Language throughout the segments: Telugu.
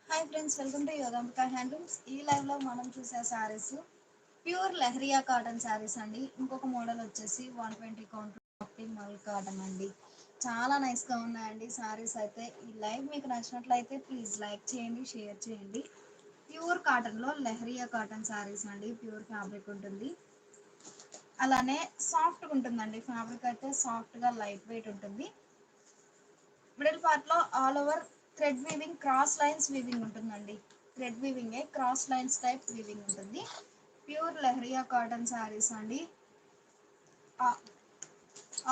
Hi friends, welcome to Yogambika handlooms. ఈ లైవ్ లో మనం చూసే శారీస్ ప్యూర్ లెహరియా కాటన్ శారీస్ అండి. ఇంకొక మోడల్ వచ్చేసి 120 కౌంట్ మల్ కాటన్ అండి. చాలా నైస్ గా ఉన్నాయండి శారీస్ అయితే. ఈ లైవ్ మీకు నచ్చినట్లయితే ప్లీజ్ లైక్ చేయండి, షేర్ చేయండి. ప్యూర్ కాటన్ లో లెహరియా కాటన్ శారీస్ అండి. ప్యూర్ ఫ్యాబ్రిక్ ఉంటుంది, అలానే సాఫ్ట్ గా ఉంటుందండి. ఫ్యాబ్రిక్ అయితే సాఫ్ట్ గా లైట్ వెయిట్ ఉంటుంది. మిడిల్ పార్ట్ లో all over thread weaving, cross lines weaving ఉంటుందండి. Thread weaving cross lines type weaving ఉంటుంది. ప్యూర్ లెహరియా కాటన్ శారీస్ అండి.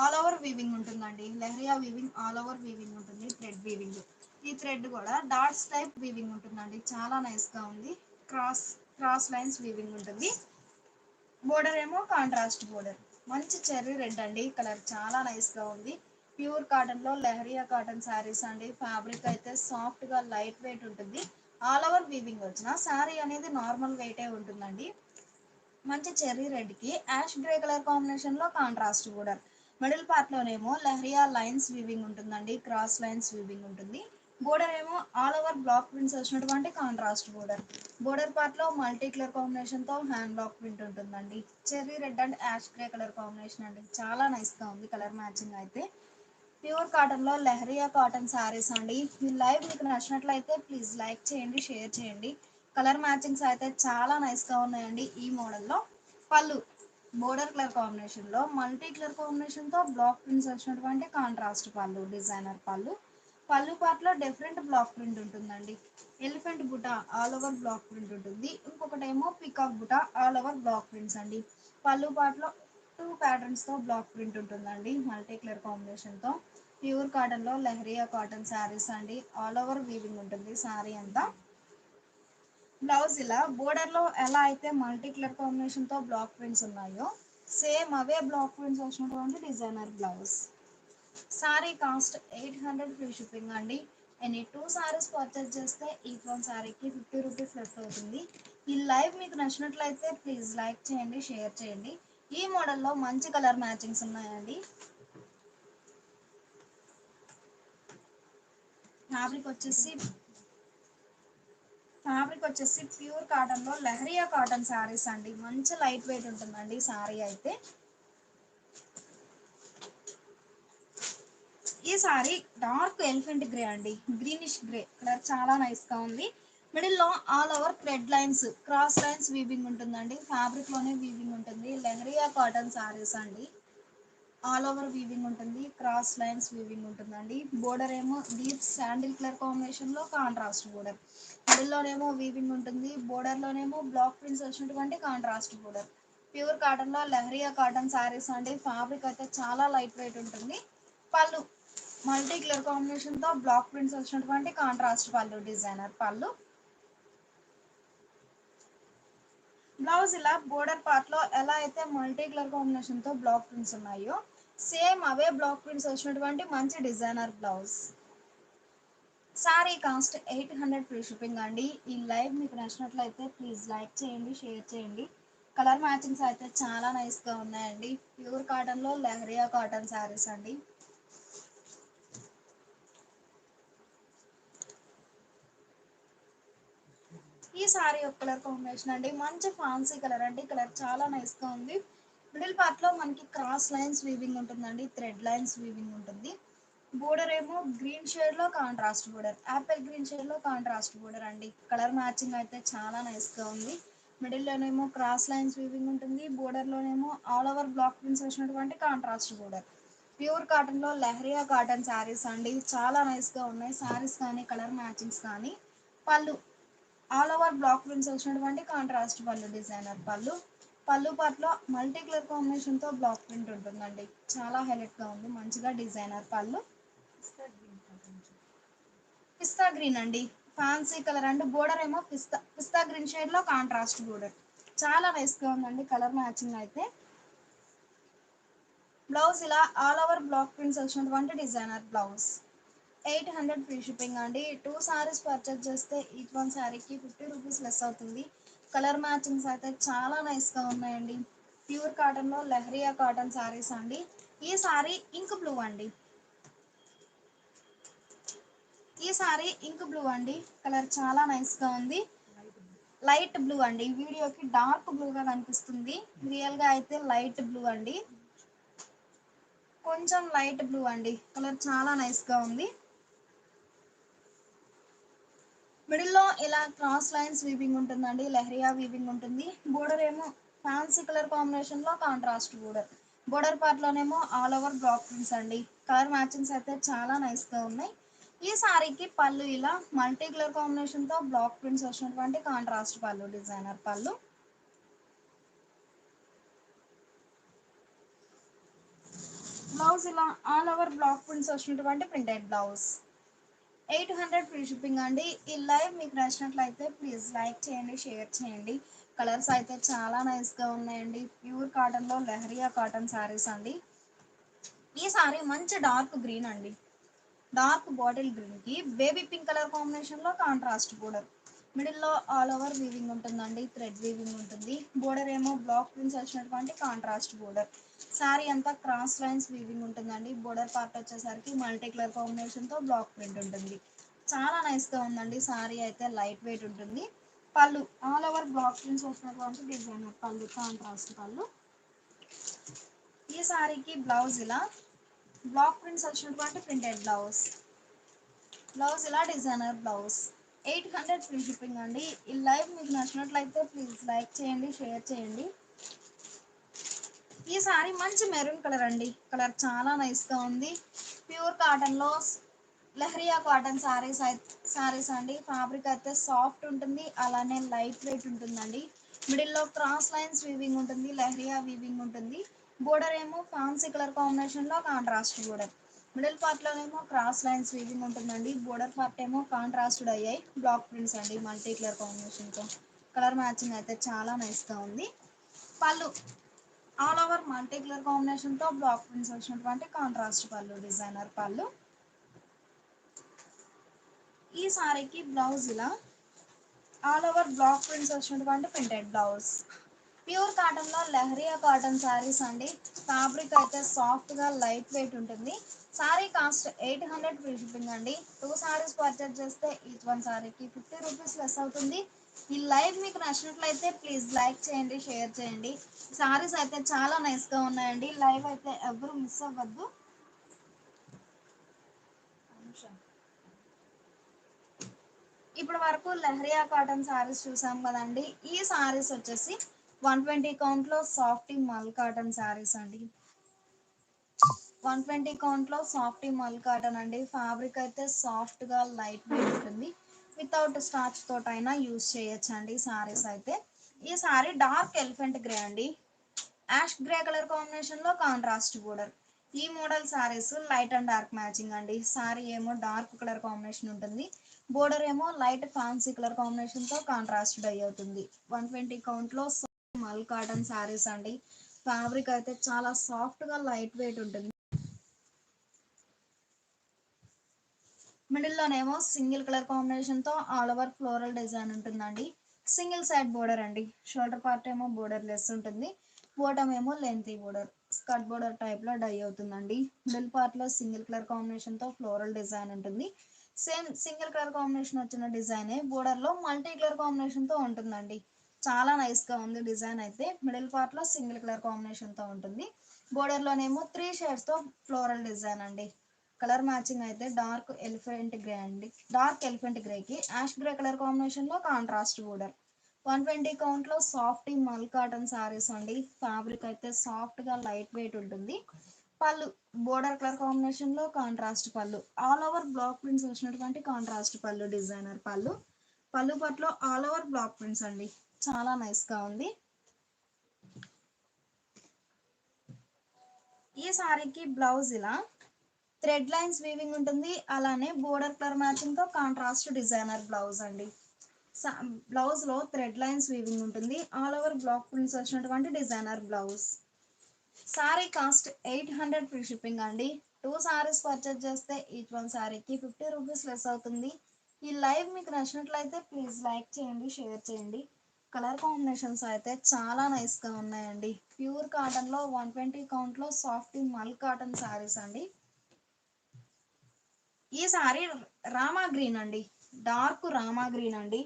ఆల్ ఓవర్ వీవింగ్ ఉంటుందండి. Leheriya weaving all over weaving ఉంటుంది. థ్రెడ్ వీవింగ్, ఈ థ్రెడ్ కూడా డాట్స్ టైప్ వీవింగ్ ఉంటుందండి. చాలా నైస్ గా ఉంది. క్రాస్ క్రాస్ లైన్స్ వీవింగ్ ఉంటుంది. బోర్డర్ ఏమో కాంట్రాస్ట్ బోర్డర్. మంచి చెర్రీ రెడ్ అండి. కలర్ చాలా నైస్ గా ఉంది. ప్యూర్ కాటన్ లో లెహరియా కాటన్ శారీస్ అండి. ఫ్యాబ్రిక్ అయితే సాఫ్ట్ గా లైట్ వెయిట్ ఉంటుంది. ఆల్ ఓవర్ వీవింగ్ వచ్చిన శారీ అనేది నార్మల్ వెయిటే ఉంటుందండి. మంచి చెర్రీ రెడ్ కి యాష్ గ్రే కలర్ కాంబినేషన్ లో కాంట్రాస్ట్ బోర్డర్. మిడిల్ పార్ట్ లోనేమో లెహరియా లైన్స్ వీవింగ్ ఉంటుందండి. క్రాస్ లైన్స్ వీవింగ్ ఉంటుంది. బోర్డర్ ఏమో ఆల్ ఓవర్ బ్లాక్ ప్రింట్స్ వచ్చినటువంటి కాంట్రాస్ట్ బోర్డర్. బోర్డర్ పార్ట్ లో మల్టీ కలర్ కాంబినేషన్ తో హ్యాండ్ బ్లాక్ ప్రింట్ ఉంటుందండి. Cherry red and ash grey colour combination అండి. చాలా నైస్ గా ఉంది కలర్ మ్యాచింగ్ అయితే. ప్యూర్ కాటన్ లో లెహరియా కాటన్ శారీస్ అండి. ఈ లైవ్ మీకు నచ్చినట్లయితే ప్లీజ్ లైక్ చేయండి, షేర్ చేయండి. కలర్ మ్యాచింగ్స్ అయితే చాలా నైస్ గా ఉన్నాయండి. ఈ మోడల్లో పళ్ళు బోర్డర్ కలర్ కాంబినేషన్ లో మల్టీ కలర్ కాంబినేషన్ తో బ్లాక్ ప్రింట్స్ వచ్చినటువంటి కాంట్రాస్ట్ పళ్ళు, డిజైనర్ పళ్ళు. పళ్ళు పార్ట్ లో డిఫరెంట్ బ్లాక్ ప్రింట్ ఉంటుందండి. Elephant buta all over block print ఉంటుంది. ఇంకొకటేమో peacock buta all over block prints అండి. పళ్ళు పార్ట్ లో 2 ప్యాటర్న్స్ తో బ్లాక్ ప్రింట్ ఉంటుందండి. మల్టీ కలర్ కాంబినేషన్ తో. ప్యూర్ కాటన్ లో లెహరియా కాటన్ శారీస్ అండి. ఆల్ ఓవర్ వీవింగ్ ఉంటుంది శారీ అంతా. బ్లౌజ్ ఇలా బోర్డర్ లో ఎలా అయితే మల్టీ కలర్ కాంబినేషన్ తో బ్లాక్ ప్రింట్స్ ఉన్నాయో సేమ్ అవే బ్లాక్ ప్రింట్స్ వచ్చినటువంటి designer blouse. Sari cost 800 free shipping అండి. ఎనీ 2 సారీస్ పర్చేస్ చేస్తే ఈచ్ వన్ సారీకి 50 రూపీస్ లెస్ అవుతుంది. ఈ లైవ్ మీకు నచ్చినట్లయితే ప్లీజ్ లైక్ చేయండి, షేర్ చేయండి. ఈ మోడల్లో మంచి కలర్ మ్యాచింగ్స్ ఉన్నాయండి. ఫ్యాబ్రిక్ వచ్చేసి ప్యూర్ కాటన్ లో లెహరియా కాటన్ శారీస్ అండి. మంచి లైట్ వెయిట్ ఉంటుందండి శారీ అయితే. ఈ సారీ డార్క్ ఎలిఫెంట్ గ్రే అండి. గ్రీనిష్ గ్రే కలర్ చాలా నైస్ గా ఉంది. మిడిల్ లో all over thread lines, cross lines weaving ఉంటుందండి. ఫ్యాబ్రిక్ లోనే వీవింగ్ ఉంటుంది. లెహరియా కాటన్ శారీస్ అండి. ఆల్ ఓవర్ వీవింగ్ ఉంటుంది. క్రాస్ లైన్స్ వీవింగ్ ఉంటుందండి. బోర్డర్ ఏమో డీప్ శాండిల్ కలర్ కాంబినేషన్ లో కాంట్రాస్ట్ బోర్డర్. మిడిల్ లోనేమో వీవింగ్ ఉంటుంది. బోర్డర్ లోనేమో బ్లాక్ ప్రింట్స్ వచ్చినటువంటి కాంట్రాస్ట్ బోర్డర్. ప్యూర్ కాటన్ లో లెహరియా కాటన్ శారీస్ అండి. ఫ్యాబ్రిక్ అయితే చాలా లైట్ వెయిట్ ఉంటుంది. పళ్ళు మల్టీ కలర్ కాంబినేషన్ తో బ్లాక్ ప్రింట్స్ వచ్చినటువంటి కాంట్రాస్ట్ పళ్ళు, డిజైనర్ పళ్ళు. బ్లౌజ్ ఇలా బోర్డర్ పార్ట్ లో ఎలా అయితే మల్టీ కలర్ కాంబినేషన్ తో బ్లాక్ ప్రింట్స్ ఉన్నాయో సేమ్ అవే బ్లాక్ ప్రింట్స్ వచ్చినటువంటి మంచి designer blouse. Sari cost 800 free shipping అండి. ఈ లైవ్ మీకు నచ్చినట్లయితే ప్లీజ్ లైక్ చేయండి, షేర్ చేయండి. కలర్ మ్యాచింగ్స్ అయితే చాలా నైస్ గా ఉన్నాయండి. ప్యూర్ కాటన్ లో లెహరియా కాటన్ శారీస్ అండి. ఈ సారీ ఒక కలర్ కాంబినేషన్ అండి. మంచి ఫ్యాన్సీ కలర్ అండి. కలర్ చాలా నైస్ గా ఉంది. మిడిల్ పార్ట్ లో మనకి క్రాస్ లైన్స్ వీవింగ్ ఉంటుందండి. థ్రెడ్ లైన్స్ వీవింగ్ ఉంటుంది. బోర్డర్ ఏమో గ్రీన్ షేడ్ లో contrast border, apple green shade లో కాంట్రాస్ట్ బోర్డర్ అండి. కలర్ మ్యాచింగ్ అయితే చాలా నైస్ గా ఉంది. మిడిల్ లోనేమో క్రాస్ లైన్స్ వీవింగ్ ఉంటుంది. బోర్డర్ లోనేమో ఆల్ ఓవర్ బ్లాక్ ప్రింట్స్ వచ్చినటువంటి కాంట్రాస్ట్ బోర్డర్. ప్యూర్ కాటన్ లో లెహరియా కాటన్ శారీస్ అండి. చాలా నైస్ గా ఉన్నాయి శారీస్ కానీ కలర్ మ్యాచింగ్స్ కానీ. పళ్ళు ఆల్ ఓవర్ బ్లాక్ ప్రింట్స్ వచ్చినటువంటి కాంట్రాస్ట్ పళ్ళు, డిజైనర్ పళ్ళు. పళ్ళు పార్ట్లో మల్టీ కలర్ కాంబినేషన్ తో బ్లాక్ ప్రింట్ ఉంటుందండి. చాలా హైలైట్ గా ఉంది. మంచిగా డిజైనర్ పళ్ళు. పిస్తా గ్రీన్ అండి. ఫ్యాన్సీ కలర్ అండి. బోర్డర్ ఏమో పిస్తా గ్రీన్ షేడ్ లో కాంట్రాస్ట్ బోర్డర్. చాలా నైస్ గా ఉందండి కలర్ మ్యాచింగ్ అయితే. బ్లౌజ్ ఇలా ఆల్ ఓవర్ బ్లాక్ ప్రింట్స్ వచ్చినటువంటి డిజైనర్ బ్లౌజ్. 800 ఫ్రీ షిప్పింగ్ అండి. 2 సారీస్ పర్చేస్ చేస్తే ఈచ్ వన్ సారీకి 50 రూపీస్ లెస్ అవుతుంది. కలర్ మ్యాచింగ్స్ అయితే చాలా నైస్ గా ఉన్నాయండి. ప్యూర్ కాటన్ లో లెహరియా కాటన్ సారీస్ అండి. ఈ సారీ ఇంక్ బ్లూ అండి. ఈ సారీ ఇంక్ బ్లూ అండి, కలర్ చాలా నైస్ గా ఉంది. లైట్ బ్లూ అండి, వీడియోకి డార్క్ బ్లూగా కనిపిస్తుంది, రియల్ గా అయితే లైట్ బ్లూ అండి, కొంచెం లైట్ బ్లూ అండి. కలర్ చాలా నైస్ గా ఉంది. మిడిల్ లో ఇలా క్రాస్ లైన్స్ వీవింగ్ ఉంటుందండి, లెహరియా వీవింగ్ ఉంటుంది. బోర్డర్ ఏమో ఫ్యాన్సీ కలర్ కాంబినేషన్ లో కాంట్రాస్ట్ బోర్డర్. బోర్డర్ పార్ట్ లోనేమో ఆల్ ఓవర్ బ్లాక్ ప్రింట్స్ అండి. కలర్ మ్యాచింగ్స్ అయితే చాలా నైస్ గా ఉన్నాయి. ఈ సారీకి పళ్ళు ఇలా మల్టీ కలర్ కాంబినేషన్ తో బ్లాక్ ప్రింట్స్ వచ్చినటువంటి కాంట్రాస్ట్ పళ్ళు, డిజైనర్ పళ్ళు. బ్లౌజ్ ఇలా ఆల్ ఓవర్ బ్లాక్ ప్రింట్స్ వచ్చినటువంటి ప్రింటెడ్ బ్లౌజ్. 800 ఫ్రీ షిప్పింగ్ అండి. ఈ లైవ్ మీకు నచ్చినట్లయితే ప్లీజ్ లైక్ చేయండి, షేర్ చేయండి. కలర్స్ అయితే చాలా నైస్ గా ఉన్నాయండి. ప్యూర్ కాటన్ లో లెహరియా కాటన్ శారీస్ అండి. ఈ సారీ మంచి డార్క్ గ్రీన్ అండి, డార్క్ బాటిల్ గ్రీన్ కి బేబీ పింక్ కలర్ కాంబినేషన్ లో కాంట్రాస్ట్ బోర్డర్. మిడిల్ లో ఆల్ ఓవర్ వీవింగ్ ఉంటుందండి, థ్రెడ్ వీవింగ్ ఉంటుంది. బోర్డర్ ఏమో బ్లాక్ ప్రింట్స్ వచ్చినటువంటి కాంట్రాస్ట్ బోర్డర్. శారీ అంతా క్రాస్ లైన్స్ వీవింగ్ ఉంటుందండి. బోర్డర్ పార్ట్ వచ్చేసరికి మల్టీ కలర్ కాంబినేషన్ తో బ్లాక్ ప్రింట్ ఉంటుంది. చాలా నైస్ గా ఉందండి. శారీ అయితే లైట్ వెయిట్ ఉంటుంది. పళ్ళు ఆల్ ఓవర్ బ్లాక్ ప్రింట్స్ వచ్చినటువంటి డిజైనర్ పళ్ళు, కాంట్రాస్ట్ పళ్ళు. ఈ శారీకి బ్లౌజ్ ఇలా బ్లాక్ ప్రింట్స్ వచ్చినటువంటి ప్రింటెడ్ బ్లౌజ్. బ్లౌజ్ ఇలా డిజైనర్ బ్లౌజ్. 800 ఫ్రీ షిప్పింగ్ అండి. ఈ లైవ్ మీకు నచ్చినట్లయితే ప్లీజ్ లైక్ చేయండి, షేర్ చేయండి. ఈ సారీ మంచి మెరూన్ కలర్ అండి, కలర్ చాలా నైస్ గా ఉంది. ప్యూర్ కాటన్ లో లెహరియా కాటన్ సారీస్ అండి. ఫ్యాబ్రిక్ అయితే సాఫ్ట్ ఉంటుంది, అలానే లైట్ వెయిట్ ఉంటుందండి. మిడిల్ లో క్రాస్ లైన్స్ వీవింగ్ ఉంటుంది, లెహరియా వీవింగ్ ఉంటుంది. బోర్డర్ ఏమో ఫ్యాన్సీ కలర్ కాంబినేషన్ లో కాంట్రాస్ట్ బోర్డర్. మిడిల్ పార్ట్ లోనేమో క్రాస్ లైన్స్ వీవింగ్ ఉంటుందండి. బోర్డర్ పార్ట్ ఏమో కాంట్రాస్టెడ్ అయ్యాయి బ్లాక్ ప్రింట్స్ అండి, మల్టీ కలర్ కాంబినేషన్ తో. కలర్ మ్యాచింగ్ అయితే చాలా నైస్ గా ఉంది. Pallu all over multi colour combination తో బ్లాక్ ప్రింట్స్ వచ్చినటువంటి కాంట్రాస్ట్ పళ్ళు, డిజైనర్ పళ్ళు. ఈ సారీకి బ్లౌజ్ ఇలా ఆల్ ఓవర్ బ్లాక్ ప్రింట్స్ వచ్చినటువంటి ప్రింటెడ్ బ్లౌజ్. ప్యూర్ కాటన్ లో లెహరియా కాటన్ శారీస్ అండి. ఫ్యాబ్రిక్ అయితే సాఫ్ట్ గా లైట్ వెయిట్ ఉంటుంది. సారీ కాస్ట్ 800 ఫ్రీ షిప్పింగ్ అండి. 2 సారీస్ పర్చేజ్ చేస్తే ఈచ్ వన్ సారీకి 50 రూపీస్ లెస్ అవుతుంది. ఈ లైవ్ మీకు నచ్చినట్లయితే ప్లీజ్ లైక్ చేయండి, షేర్ చేయండి. సారీస్ అయితే చాలా నైస్ గా ఉన్నాయండి. లైవ్ అయితే ఎవరు మిస్ అవ్వద్దు. ఇప్పటి వరకు లెహరియా కాటన్ సారీస్ చూసాం కదండి. ఈ సారీస్ వచ్చేసి 120 కౌంట్ లో సాఫ్టీ మల్ కాటన్ సారీస్ అండి. 120 కౌంట్ లో సాఫ్టీ మల్ కాటన్ అండి. ఫ్యాబ్రిక్ అయితే సాఫ్ట్ గా లైట్ వెయిట్ ఉంటుంది. వితౌట్ స్టార్చ్ తోటైనా యూజ్ చేయొచ్చు అండి సారీస్ అయితే. ఈ సారీ డార్క్ ఎలిఫెంట్ గ్రే అండి, యాష్ గ్రే కలర్ కాంబినేషన్ లో కాంట్రాస్ట్ బోర్డర్. ఈ model saris light and dark matching అండి. సారీ ఏమో డార్క్ కలర్ కాంబినేషన్ ఉంటుంది, బోర్డర్ ఏమో లైట్ ఫ్యాన్సీ కలర్ కాంబినేషన్ తో కాంట్రాస్ట్ డై అవుతుంది. 120 కౌంట్ లో మల్ కాటన్ సారీస్ అండి. ఫ్యాబ్రిక్ అయితే చాలా సాఫ్ట్ గా లైట్ వెయిట్ ఉంటుంది. మిడిల్ లోనేమో సింగిల్ కలర్ కాంబినేషన్ తో ఆల్ ఓవర్ ఫ్లోరల్ డిజైన్ ఉంటుందండి. సింగిల్ సైడ్ బోర్డర్ అండి. షోల్డర్ పార్ట్ ఏమో బోర్డర్ లెస్ ఉంటుంది, బోటమ్ ఏమో lengthy border, skirt border type లో డై అవుతుందండి. మిడిల్ పార్ట్ లో సింగిల్ కలర్ కాంబినేషన్ తో ఫ్లోరల్ డిజైన్ ఉంటుంది. సేమ్ సింగిల్ కలర్ కాంబినేషన్ వచ్చిన డిజైన్ బోర్డర్ లో మల్టీ కలర్ కాంబినేషన్ తో ఉంటుందండి. చాలా నైస్ గా ఉంది డిజైన్ అయితే. మిడిల్ పార్ట్ లో సింగిల్ కలర్ కాంబినేషన్ తో ఉంటుంది. బోర్డర్ లోనేమో 3 షేడ్స్ తో ఫ్లోరల్ డిజైన్ అండి. కలర్ మ్యాచింగ్ అయితే డార్క్ ఎలిఫెంట్ గ్రే అండి. డార్క్ ఎలిఫెంట్ గ్రే కి యాష్ గ్రే కలర్ కాంబినేషన్ లో కాంట్రాస్ట్ బోర్డర్. 120 కౌంట్ లో సాఫ్ట్ మల్ కాటన్ సారీస్ అండి. ఫ్యాబ్రిక్ అయితే సాఫ్ట్ గా లైట్ వెయిట్ ఉంటుంది. పళ్ళు బోర్డర్ కలర్ కాంబినేషన్ లో కాంట్రాస్ట్ పళ్ళు, ఆల్ ఓవర్ బ్లాక్ ప్రింట్స్ వచ్చినటువంటి కాంట్రాస్ట్ పళ్ళు, డిజైనర్ పళ్ళు. పళ్ళు పట్లో ఆల్ ఓవర్ బ్లాక్ ప్రింట్స్ అండి. చాలా నైస్ గా ఉంది. ఈ సారీకి బ్లౌజ్ ఇలా థ్రెడ్ లైన్స్ వీవింగ్ ఉంటుంది, అలానే బోర్డర్ కలర్ మ్యాచింగ్ తో కాంట్రాస్ట్ డిజైనర్ బ్లౌజ్ అండి. బ్లౌజ్ లో థ్రెడ్ లైన్స్ వీవింగ్ ఉంటుంది, ఆల్ ఓవర్ బ్లాక్ ప్రింట్స్ వచ్చినటువంటి designer blouse. Sari cost 800 free shipping అండి. 2 సారీస్ పర్చేజ్ చేస్తే ఈచ్ వన్ సారీకి 50 రూపీస్ లెస్ అవుతుంది. ఈ లైవ్ మీకు నచ్చినట్లయితే ప్లీజ్ లైక్ చేయండి, షేర్ చేయండి. కలర్ కాంబినేషన్స్ అయితే చాలా నైస్ గా ఉన్నాయండి. ప్యూర్ కాటన్ లో 120 కౌంట్ లో సాఫ్ట్ మల్ కాటన్ సారీస్ అండి. ఈ సారీ రామా గ్రీన్ అండి, డార్క్ రామా గ్రీన్ అండి,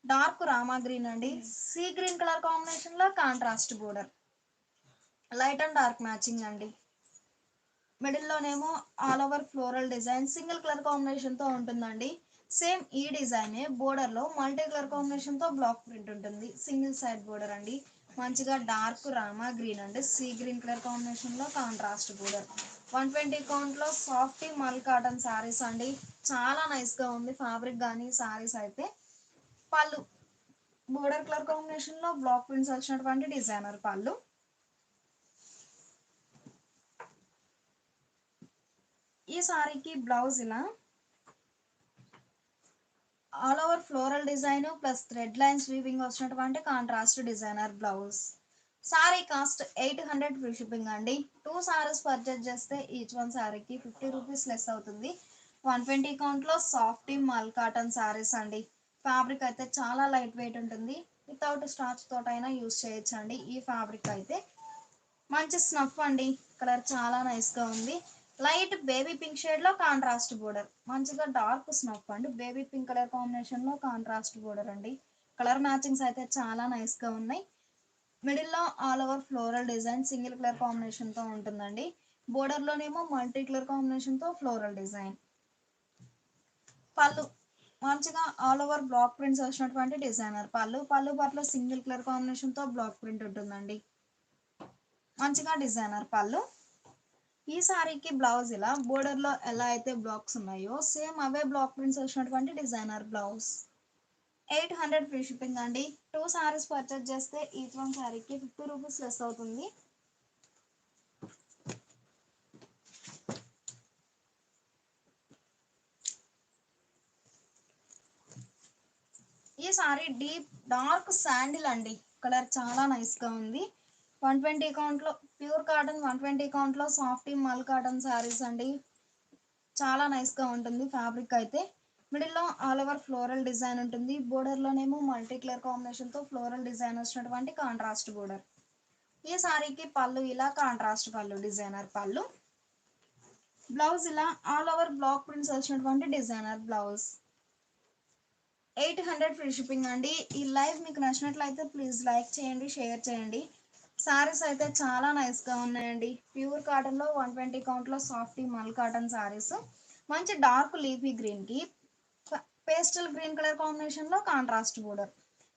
డార్క్ రామా గ్రీన్ అండి. సీ గ్రీన్ కలర్ కాంబినేషన్ లో contrast border, light and dark matching అండి. మిడిల్ లోనేమో all over floral design single colour combination తో ఉంటుందండి. సేమ్ ఈ డిజైన్ బోర్డర్ లో మల్టీ కలర్ కాంబినేషన్ తో బ్లాక్ ప్రింట్ ఉంటుంది. సింగిల్ సైడ్ బోర్డర్ అండి. మంచిగా డార్క్ రామా గ్రీన్ అండి, సీ గ్రీన్ కలర్ కాంబినేషన్ లో కాంట్రాస్ట్ బోర్డర్. 120 కౌంట్ లో సాఫ్ట్ మల్ కాటన్ శారీస్ అండి. చాలా నైస్ గా ఉంది ఫ్యాబ్రిక్ కానీ శారీస్ అయితే. పళ్ళు బోర్డర్ కలర్ కాంబినేషన్ లో బ్లాక్ ప్రింట్స్ వచ్చినటువంటి డిజైనర్ పళ్ళు. ఈ సారీకి బ్లౌజ్ ఇలా all over floral design plus thread lines weaving వచ్చినటువంటి contrast designer blouse. Sari cost 800 free shipping అండి. 2 సారీస్ పర్చేజ్ చేస్తే ఈచ్ వన్ సారీకి 50 రూపీస్ లెస్ అవుతుంది. 120 కౌంట్ లో సాఫ్ట్ మల్ కాటన్ సారీస్ అండి. ఫ్యాబ్రిక్ అయితే చాలా లైట్ వెయిట్ ఉంటుంది. వితౌట్ స్టార్చ్ తోటైనా యూస్ చేయొచ్చండి. ఈ ఫ్యాబ్రిక్ అయితే మంచి స్నఫ్ అండి, కలర్ చాలా నైస్ గా ఉంది. లైట్ బేబీ పింక్ షేడ్ లో కాంట్రాస్ట్ బోర్డర్, మంచిగా డార్క్ స్నఫ్ అండి, బేబీ పింక్ కలర్ కాంబినేషన్ లో కాంట్రాస్ట్ బోర్డర్ అండి. కలర్ మ్యాచింగ్స్ అయితే చాలా నైస్ గా ఉన్నాయి. మిడిల్ లో all over floral design single colour combination తో ఉంటుందండి. బోర్డర్ లోనేమో మల్టీ కలర్ కాంబినేషన్ తో ఫ్లోరల్ డిజైన్. పళ్ళు మంచిగా ఆల్ ఓవర్ బ్లాక్ ప్రింట్స్ వచ్చినటువంటి డిజైనర్ పళ్ళు. పళ్ళు పట్ల సింగిల్ కలర్ కాంబినేషన్ తో బ్లాక్ ప్రింట్ ఉంటుందండి. మంచిగా డిజైనర్ పళ్ళు. ఈ సారీకి బ్లౌజ్ ఇలా బోర్డర్ లో ఎలా అయితే బ్లాక్స్ ఉన్నాయో సేమ్ అవే బ్లాక్ ప్రింట్స్ వచ్చినటువంటి డిజైనర్ బ్లౌజ్. 800 ఫ్రీ షిప్పింగ్ అండి. 2 సారీస్ పర్చేజ్ చేస్తే ఈచ్ వన్ సారీకి 50 రూపీస్ లెస్ అవుతుంది. ఈ సారీ డీప్ డార్క్ శాండిల్ అండి, కలర్ చాలా నైస్ గా ఉంది. 120 కౌంట్ లో ప్యూర్ కాటన్, 120 కౌంట్ లో సాఫ్ట్ మల్ కాటన్ సారీస్ అండి. చాలా నైస్ గా ఉంటుంది ఫ్యాబ్రిక్ అయితే. మిడిల్ లో ఆల్ ఓవర్ ఫ్లోరల్ డిజైన్ ఉంటుంది. బోర్డర్ లోనేమో మల్టీ కలర్ కాంబినేషన్ తో ఫ్లోరల్ డిజైన్ వచ్చినటువంటి కాంట్రాస్ట్ బోర్డర్. ఈ సారీకి పళ్ళు ఇలా కాంట్రాస్ట్ పళ్ళు డిజైనర్ పళ్ళు. బ్లౌజ్ ఇలా ఆల్ ఓవర్ బ్లాక్ ప్రింట్స్ వచ్చినటువంటి డిజైనర్ బ్లౌజ్. 800 ఫ్రీ షిప్పింగ్ అండి. ఈ లైవ్ మీకు నచ్చినట్లయితే ప్లీజ్ లైక్ చేయండి, షేర్ చేయండి. సారీస్ అయితే చాలా నైస్ గా ఉన్నాయండి. ప్యూర్ కాటన్ లో 120 కౌంట్ లో సాఫ్ట్ మల్ కాటన్ సారీస్. మంచి డార్క్ లీఫీ గ్రీన్ కి పేస్టల్ గ్రీన్ కలర్ కాంబినేషన్ లో కాంట్రాస్ట్ బోర్డర్.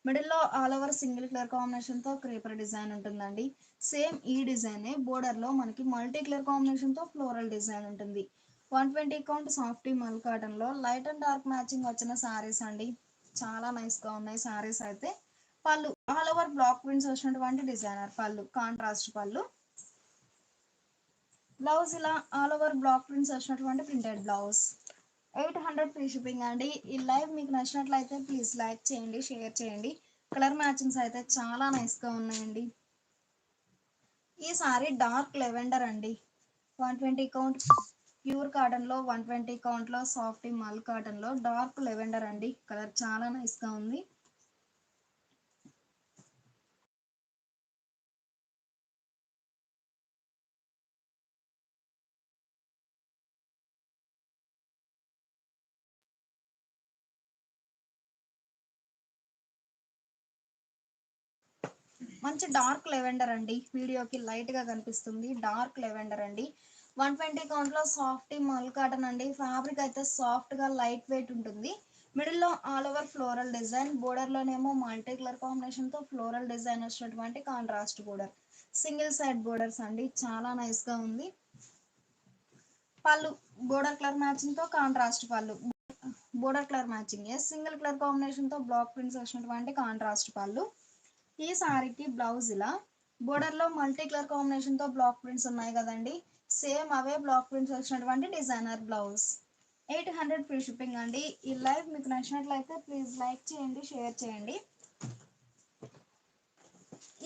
మిడిల్ లో all over single colour combination తో క్రీపర్ డిజైన్ ఉంటుందండి. సేమ్ ఈ డిజైన్ బోర్డర్ లో మనకి మల్టీ కలర్ కాంబినేషన్ తో ఫ్లోరల్ డిజైన్ ఉంటుంది. 120 కౌంట్ సాఫ్ట్ మల్ కాటన్ లో లైట్ అండ్ డార్క్ మ్యాచింగ్ వచ్చిన సారీస్ అండి. చాలా నైస్ గా ఉన్నాయి సారీస్ అయితే. పళ్ళు ఆల్ ఓవర్ బ్లాక్ ప్రింట్స్ వచ్చినటువంటి డిజైనర్ పళ్ళు, కాంట్రాస్ట్ పళ్ళు. బ్లౌజ్ ఇలా ఆల్ ఓవర్ బ్లాక్ ప్రింట్స్ వచ్చినటువంటి ప్రింటెడ్ బ్లౌజ్. 800 ఫ్రీ షిప్పింగ్ అండి. ఈ లైవ్ మీకు నచ్చినట్లయితే ప్లీజ్ లైక్ చేయండి, షేర్ చేయండి. కలర్ మ్యాచింగ్స్ అయితే చాలా నైస్ గా ఉన్నాయండి. ఈ సారీ డార్క్ లెవెండర్ అండి. 120 కౌంట్ ప్యూర్ కాటన్ లో 120 కౌంట్ లో సాఫ్ట్ మల్ కాటన్ లో డార్క్ లెవెండర్ అండి. కలర్ చాలా నైస్ గా ఉంది. మంచి డార్క్ లెవెండర్ అండి, వీడియోకి లైట్ గా కనిపిస్తుంది. డార్క్ లెవెండర్ అండి. 120 కౌంట్ లో సాఫ్ట్ మల్ కాటన్ అండి. ఫ్యాబ్రిక్ అయితే సాఫ్ట్ గా లైట్ వెయిట్ ఉంటుంది. మిడిల్ లో all over floral design, border లోనేమో మల్టీ కలర్ కాంబినేషన్ తో ఫ్లోరల్ డిజైన్ వచ్చినటువంటి contrast border. Single side borders అండి, చాలా నైస్ గా ఉంది. పళ్ళు బోర్డర్ కలర్ మ్యాచింగ్ తో contrast pallu. Border colour matching single colour combination తో బ్లాక్ ప్రింట్స్ వచ్చినటువంటి కాంట్రాస్ట్ పళ్ళు. ఈ సారీకి బ్లౌజ్ ఇలా బోర్డర్ లో మల్టీ కలర్ కాంబినేషన్ తో బ్లాక్ ప్రింట్స్ ఉన్నాయి కదండి, సేమ్ అవే బ్లాక్ ప్రింట్స్ వచ్చినటువంటి డిజైనర్ బ్లౌజ్. 800 ఫ్రీ షిప్పింగ్ అండి. ఈ లైవ్ మీకు నచ్చినట్లయితే ప్లీజ్ లైక్ చేయండి, షేర్ చేయండి.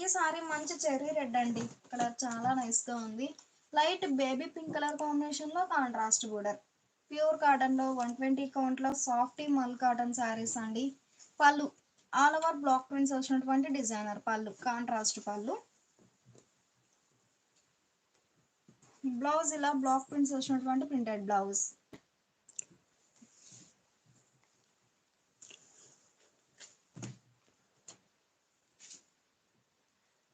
ఈ సారీ మంచి చెర్రీ రెడ్ అండి, కలర్ చాలా నైస్ గా ఉంది. Light baby pink colour combination లో కాంట్రాస్ట్ బోర్డర్. ప్యూర్ కాటన్ లో 120 కౌంట్ లో సాఫ్ట్ మల్ కాటన్ సారీస్ అండి. పళ్ళు ఆల్ ఓవర్ బ్లాక్ ప్రింట్స్ వచ్చినటువంటి డిజైనర్ పళ్ళు, కాంట్రాస్ట్ పళ్ళు. బ్లౌజ్ ఇలా బ్లాక్ ప్రింట్స్ వచ్చినటువంటి ప్రింటెడ్ బ్లౌజ్.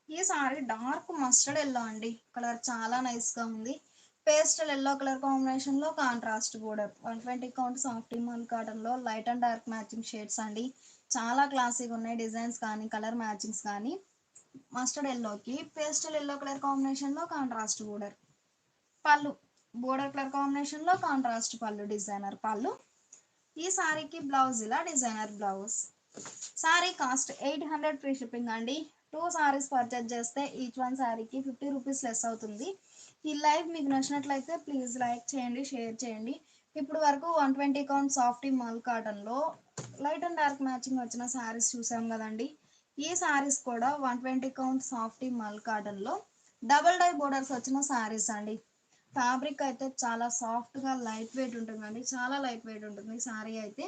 ఈ సారీ డార్క్ మస్టర్డ్ ఎల్లో అండి, కలర్ చాలా నైస్ గా ఉంది. పేస్టల్ ఎల్లో కలర్ కాంబినేషన్ లో contrast border, 120 count soft mul cotton లో light and dark matching shades అండి. చాలా క్లాసీగా ఉన్నాయి డిజైన్స్ కానీ కలర్ మ్యాచింగ్స్ కానీ. మస్టర్డ్ ఎల్లోకి పేస్టల్ ఎల్లో కలర్ కాంబినేషన్ లో కాంట్రాస్ట్ బోర్డర్. పళ్ళు బోర్డర్ కలర్ కాంబినేషన్ లో కాంట్రాస్ట్ పళ్ళు, డిజైనర్ పళ్ళు. ఈ సారీకి బ్లౌజ్ ఇలా designer blouse. Sari cost 800 free shipping అండి. 2 సారీస్ పర్చేజ్ చేస్తే ఈచ్ వన్ సారీకి 50 రూపీస్ లెస్ అవుతుంది. ఈ లైవ్ మీకు నచ్చినట్లయితే ప్లీజ్ లైక్ చేయండి, షేర్ చేయండి. ఇప్పుడు వరకు 120 కౌంట్ సాఫ్ట్ మల్ కాటన్ లో లైట్ అండ్ డార్క్ మ్యాచింగ్ వచ్చిన సారీస్ చూసాం కదండి. ఈ సారీస్ కూడా 120 కౌంట్ సాఫ్ట్ మల్ కాటన్ లో డబుల్ డై బోర్డర్స్ వచ్చిన సారీస్ అండి. ఫ్యాబ్రిక్ అయితే చాలా సాఫ్ట్ గా లైట్ వెయిట్ ఉంటుందండి, చాలా లైట్ వెయిట్ ఉంటుంది సారీ అయితే.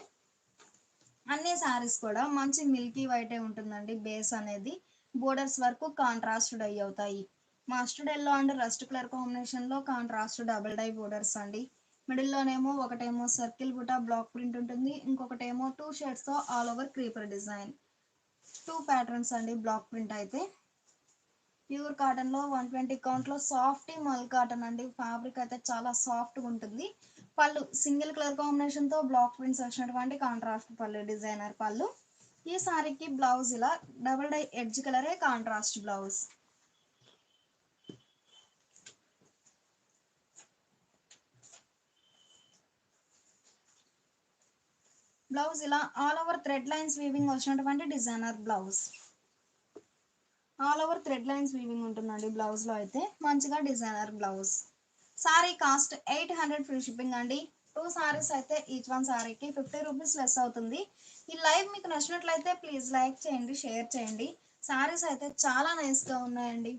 అన్ని సారీస్ కూడా మంచి మిల్కీ వైటే ఉంటుందండి. బేస్ అనేది బోర్డర్స్ వరకు కాంట్రాస్ట్ డై అవుతాయి. Mustard yellow and rust colour combination లో కాంట్రాస్ట్ డబుల్ డై బోర్డర్స్ అండి. మిడిల్ లోనేమో ఒకటేమో సర్కిల్ బుటా బ్లాక్ ప్రింట్ ఉంటుంది, ఇంకొకటేమో 2 షేడ్స్ తో all over creeper design. 2 patterns అండి బ్లాక్ ప్రింట్ అయితే. ప్యూర్ కాటన్ లో 120 కౌంట్ లో సాఫ్ట్ మల్ కాటన్ అండి. ఫ్యాబ్రిక్ అయితే చాలా సాఫ్ట్ గా ఉంటుంది. పళ్ళు సింగిల్ కలర్ కాంబినేషన్ తో బ్లాక్ ప్రింట్స్ వచ్చినటువంటి కాంట్రాస్ట్ పళ్ళు, డిజైనర్ పళ్ళు. ఈ సారీకి బ్లౌజ్ ఇలా డబుల్ డై ఎడ్జ్ కలరే కాంట్రాస్ట్ బ్లౌజ్. బ్లౌజ్ ఇలా all over thread lines weaving వచ్చినటువంటి designer blouse. All over thread lines weaving ఉంటుందండి బ్లౌజ్ లో అయితే, మంచిగా designer blouse. Sari cost 800 free shipping అండి. 2 సారీస్ అయితే ఈచ్ వన్ సారీకి 50 రూపీస్ లెస్ అవుతుంది. ఈ లైవ్ మీకు నచ్చినట్లయితే ప్లీజ్ లైక్ చేయండి, షేర్ చేయండి. సారీస్ అయితే చాలా నైస్ గా ఉన్నాయండి.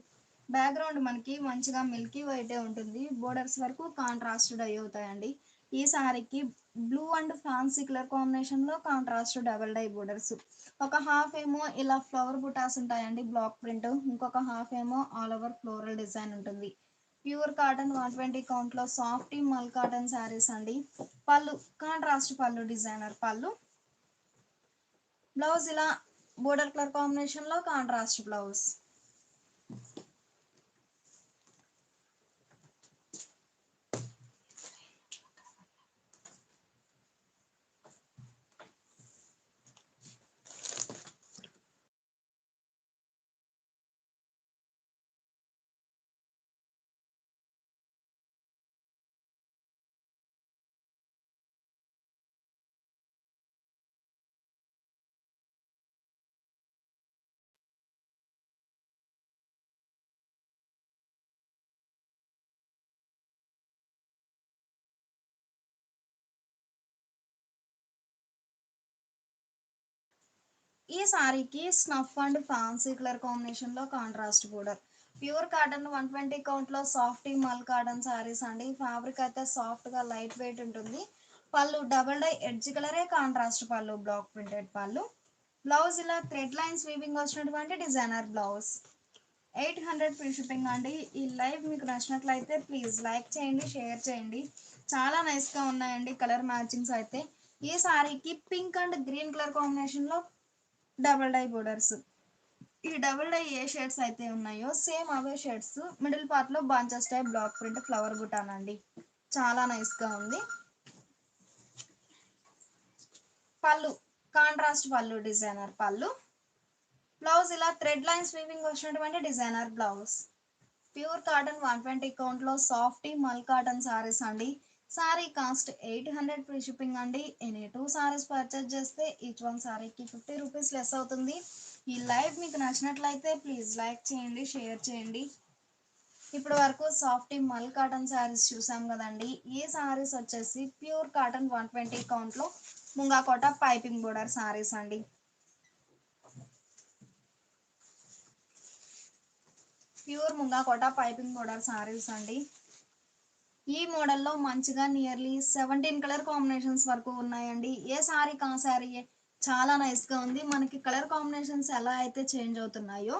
బ్యాక్గ్రౌండ్ మనకి మంచిగా మిల్కీ వైటే ఉంటుంది, బోర్డర్స్ వరకు కాంట్రాస్ట్ డై అవుతాయండి. ఈ సారీకి blue and fancy colour combination లో కాంట్రాస్ట్ డబల్ డై బోర్డర్స్. ఒక హాఫ్ ఏమో ఇలా ఫ్లవర్ బుటాస్ ఉంటాయండి బ్లాక్ ప్రింట్, ఇంకొక హాఫ్ ఏమో ఆల్ ఓవర్ ఫ్లోరల్ డిజైన్ ఉంటుంది. ప్యూర్ కాటన్ 120 కౌంట్ లో సాఫ్ట్ మల్ కాటన్ శారీస్ అండి. పళ్ళు కాంట్రాస్ట్ పళ్ళు, డిజైనర్ పళ్ళు. బ్లౌజ్ ఇలా బోర్డర్ కలర్ కాంబినేషన్ లో కాంట్రాస్ట్ బ్లౌజ్. ఈ సారీకి snuff and fancy colour combination లో contrast border. Pure cotton 120 count లో సాఫ్ట్ మల్ కాటన్ సారీస్ అండి. ఫ్యాబ్రిక్ అయితే సాఫ్ట్ గా లైట్ వెయిట్ ఉంటుంది. పళ్ళు డబుల్ డై ఎడ్జ్ కలరే కాంట్రాస్ట్ పళ్ళు, బ్లాక్ ప్రింటెడ్ పళ్ళు. బ్లౌజ్ ఇలా థ్రెడ్ లైన్స్ వీవింగ్ వచ్చినటువంటి డిజైనర్ బ్లౌజ్. 800 ఫ్రీ షిప్పింగ్ అండి. ఈ లైవ్ మీకు నచ్చినట్లయితే ప్లీజ్ లైక్ చేయండి, షేర్ చేయండి. చాలా నైస్ గా ఉన్నాయండి కలర్ మ్యాచింగ్స్ అయితే. ఈ సారీకి pink and green colour combination లో డబల్ డై బోర్డర్స్. ఈ డబుల్ డై ఏ షేడ్స్ అయితే ఉన్నాయో సేమ్ అవే షేడ్స్ మిడిల్ పార్ట్ లో bunches type block print flower బుటానండి. చాలా నైస్ గా ఉంది. పళ్ళు కాంట్రాస్ట్ పళ్ళు, డిజైనర్ పళ్ళు. బ్లౌజ్ ఇలా థ్రెడ్ లైన్స్ వీవింగ్ వచ్చినటువంటి designer blouse. Pure cotton 120 count లో సాఫ్ట్ మల్ కాటన్ సారీస్ అండి. సారీ కాస్ట్ 800 ఫ్రీ షిప్పింగ్ అండి. ఎనీ 2 సారీస్ పర్చేజ్ చేస్తే ఈచ్ వన్ సారీకి 50 రూపీస్ లెస్ అవుతుంది. ఈ లైవ్ మీకు నచ్చినట్లయితే ప్లీజ్ లైక్ చేయండి, షేర్ చేయండి. ఇప్పుడు వరకు సాఫ్ట్ మల్ కాటన్ సారీస్ చూసాం కదండి. ఈ సారీస్ వచ్చేసి ప్యూర్ కాటన్ 120 కౌంట్ లో ముంగా కోట పైపింగ్ బోర్డర్ సారీస్ అండి. Pure munga Kota piping border saris అండి. ఈ మోడల్లో మంచిగా నియర్లీ 17 కలర్ కాంబినేషన్స్ వరకు ఉన్నాయండి. ఏ సారీ కా సారీ చాలా నైస్ గా ఉంది. మనకి కలర్ కాంబినేషన్స్ ఎలా అయితే చేంజ్ అవుతున్నాయో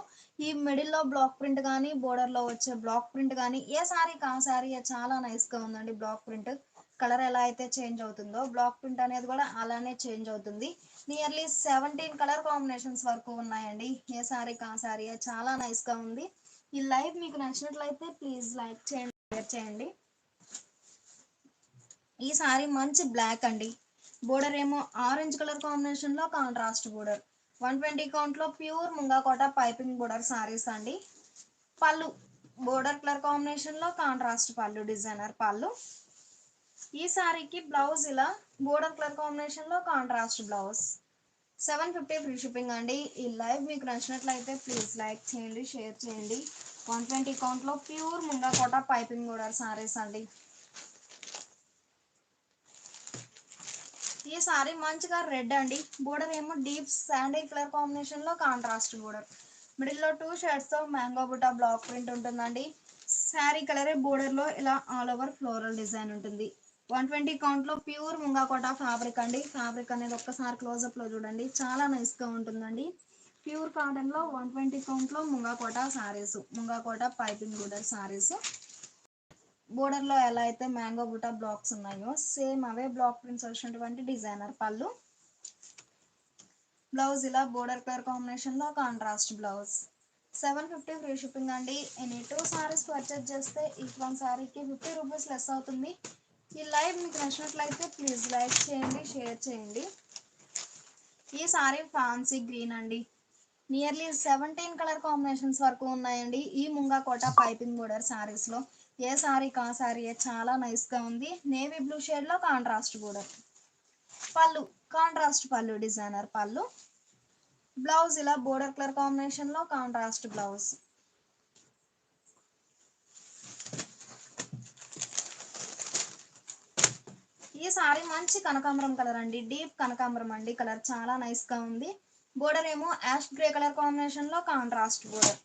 ఈ మిడిల్ లో బ్లాక్ ప్రింట్ కానీ బోర్డర్ లో వచ్చే బ్లాక్ ప్రింట్ కానీ ఏ సారీ కా సారీ చాలా నైస్ గా ఉందండి. బ్లాక్ ప్రింట్ కలర్ ఎలా అయితే చేంజ్ అవుతుందో బ్లాక్ ప్రింట్ అనేది కూడా అలానే చేంజ్ అవుతుంది. నియర్లీ 17 కలర్ కాంబినేషన్స్ వరకు ఉన్నాయండి. ఏ సారీ కా సారీ చాలా నైస్ గా ఉంది. ఈ లైవ్ మీకు నచ్చినట్లయితే ప్లీజ్ లైక్ చేయండి, షేర్ చేయండి. ఈ సారీ మంచి బ్లాక్ అండి. బోర్డర్ ఏమో ఆరెంజ్ కలర్ కాంబినేషన్ లో కాంట్రాస్ట్ బోర్డర్. 120 కౌంట్ లో pure munga Kota piping border saris అండి. పళ్ళు బోర్డర్ కలర్ కాంబినేషన్ లో కాంట్రాస్ట్ పళ్ళు, డిజైనర్ పళ్ళు. ఈ సారీకి బ్లౌజ్ ఇలా బోర్డర్ కలర్ కాంబినేషన్ లో కాంట్రాస్ట్ బ్లౌజ్. 750 ఫ్రీ షిప్పింగ్ అండి. ఈ లైవ్ మీకు నచ్చినట్లయితే ప్లీజ్ లైక్ చేయండి, షేర్ చేయండి. 120 కౌంట్ లో pure munga Kota piping border saris అండి. ఈ సారీ మంచిగా రెడ్ అండి. బోర్డర్ ఏమో డీప్ శాండీ కలర్ కాంబినేషన్ లో కాంట్రాస్ట్ బోర్డర్. మిడిల్ లో 2 షేడ్స్ తో మ్యాంగో బుటా బ్లాక్ ప్రింట్ ఉంటుందండి. శారీ కలరే బోర్డర్ లో ఇలా ఆల్ ఓవర్ ఫ్లోరల్ డిజైన్ ఉంటుంది. 120 కౌంట్ లో ప్యూర్ ముంగా కోట ఫ్యాబ్రిక్ అండి. ఫ్యాబ్రిక్ అనేది ఒక్కసారి క్లోజప్ లో చూడండి, చాలా నైస్ గా ఉంటుందండి. ప్యూర్ కాటన్ లో 120 కౌంట్ లో ముంగా కోట saris, munga Kota piping border saris. Border లో ఎలా అయితే మ్యాంగో బుటా బ్లాక్స్ ఉన్నాయో సేమ్ అవే బ్లాక్ ప్రింట్స్ వచ్చినటువంటి డిజైనర్ పళ్ళు. బ్లౌజ్ ఇలా బోర్డర్ కలర్ కాంబినేషన్ లో కాంట్రాస్ట్ బ్లౌజ్. 750 ఫ్రీ షిప్పింగ్ అండి. ఎనీ 2 సారీస్ పర్చేజ్ చేస్తే ఈచ్ వన్ సారీకి 50 రూపీస్ లెస్ అవుతుంది. ఈ లైవ్ మీకు నచ్చినట్లయితే ప్లీజ్ లైక్ చేయండి, షేర్ చేయండి. ఈ సారీ ఫ్యాన్సీ గ్రీన్ అండి. నియర్లీ 17 కలర్ కాంబినేషన్స్ వరకు ఉన్నాయండి ఈ ముంగా కోట పైపింగ్ బోర్డర్ సారీస్ లో. ఏ సారీ కా సారీ చాలా నైస్ గా ఉంది. నేవీ బ్లూ షేడ్ లో కాంట్రాస్ట్ బోర్డర్. పళ్ళు కాంట్రాస్ట్ పళ్ళు, డిజైనర్ పళ్ళు. బ్లౌజ్ ఇలా బోర్డర్ కలర్ కాంబినేషన్ లో కాంట్రాస్ట్ బ్లౌజ్. ఈ సారీ మంచి కనకాంబరం కలర్ అండి. డీప్ కనకాంబరం అండి. కలర్ చాలా నైస్ గా ఉంది. బోర్డర్ ఏమో యాష్ గ్రే కలర్ కాంబినేషన్ లో contrast border.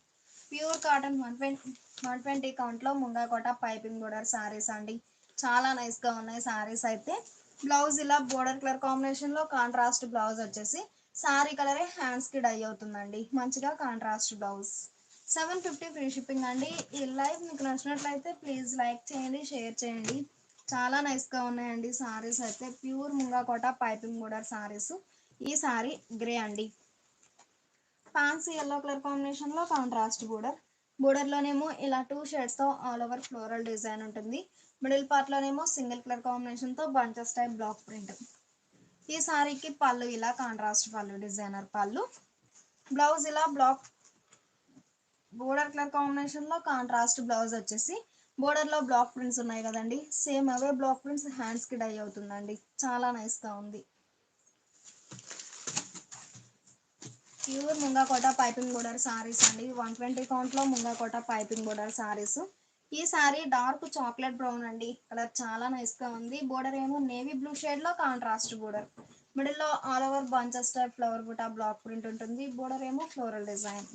Pure cotton 120 count లో ముంగా కోట పైపింగ్ బోర్డర్ సారీస్ అండి. చాలా నైస్ గా ఉన్నాయి సారీస్ అయితే. బ్లౌజ్ ఇలా బోర్డర్ కలర్ కాంబినేషన్ లో కాంట్రాస్ట్ బ్లౌజ్ వచ్చేసి సారీ కలరే హ్యాండ్స్ కి డై అవుతుందండి. మంచిగా కాంట్రాస్ట్ బ్లౌజ్. 750 ఫ్రీ షిప్పింగ్ అండి. ఈ లైవ్ మీకు నచ్చినట్లయితే ప్లీజ్ లైక్ చేయండి, షేర్ చేయండి. చాలా నైస్ గా ఉన్నాయండి సారీస్ అయితే. Pure munga Kota piping border saris. ఈ సారీ గ్రే అండి. ఫ్యాన్సీ ఎల్లో కలర్ కాంబినేషన్ లో కాంట్రాస్ట్ బోర్డర్. బోర్డర్ లోనేమో ఇలా 2 షేడ్స్ తో ఆల్ ఓవర్ ఫ్లోరల్ డిజైన్ ఉంటుంది. మిడిల్ పార్ట్ లోనేమో సింగిల్ కలర్ కాంబినేషన్ తో బంచెస్ టైప్ బ్లాక్ ప్రింట్. ఈ సారీకి పళ్ళు ఇలా కాంట్రాస్ట్ పళ్ళు, డిజైనర్ పళ్ళు. బ్లౌజ్ ఇలా బ్లాక్ బోర్డర్ కలర్ కాంబినేషన్ లో కాంట్రాస్ట్ బ్లౌజ్ వచ్చేసి బోర్డర్ లో బ్లాక్ ప్రింట్స్ ఉన్నాయి కదండి, సేమ్ అవే బ్లాక్ ప్రింట్స్ హ్యాండ్స్ కి డై అవుతుందండి. చాలా నైస్ గా ఉంది. Pure munga Kota piping border saris అండి. 120 కౌంట్ లో ముంగా కోట పైపింగ్ బోర్డర్ సారీస్. ఈ సారీ డార్క్ చాక్లెట్ బ్రౌన్ అండి. కలర్ చాలా నైస్ గా ఉంది. బోర్డర్ ఏమో నేవీ బ్లూ షేడ్ లో కాంట్రాస్ట్ బోర్డర్. మిడిల్ లో all over bunches type flower buta block print ఉంటుంది. బోర్డర్ ఏమో ఫ్లోరల్ డిజైన్.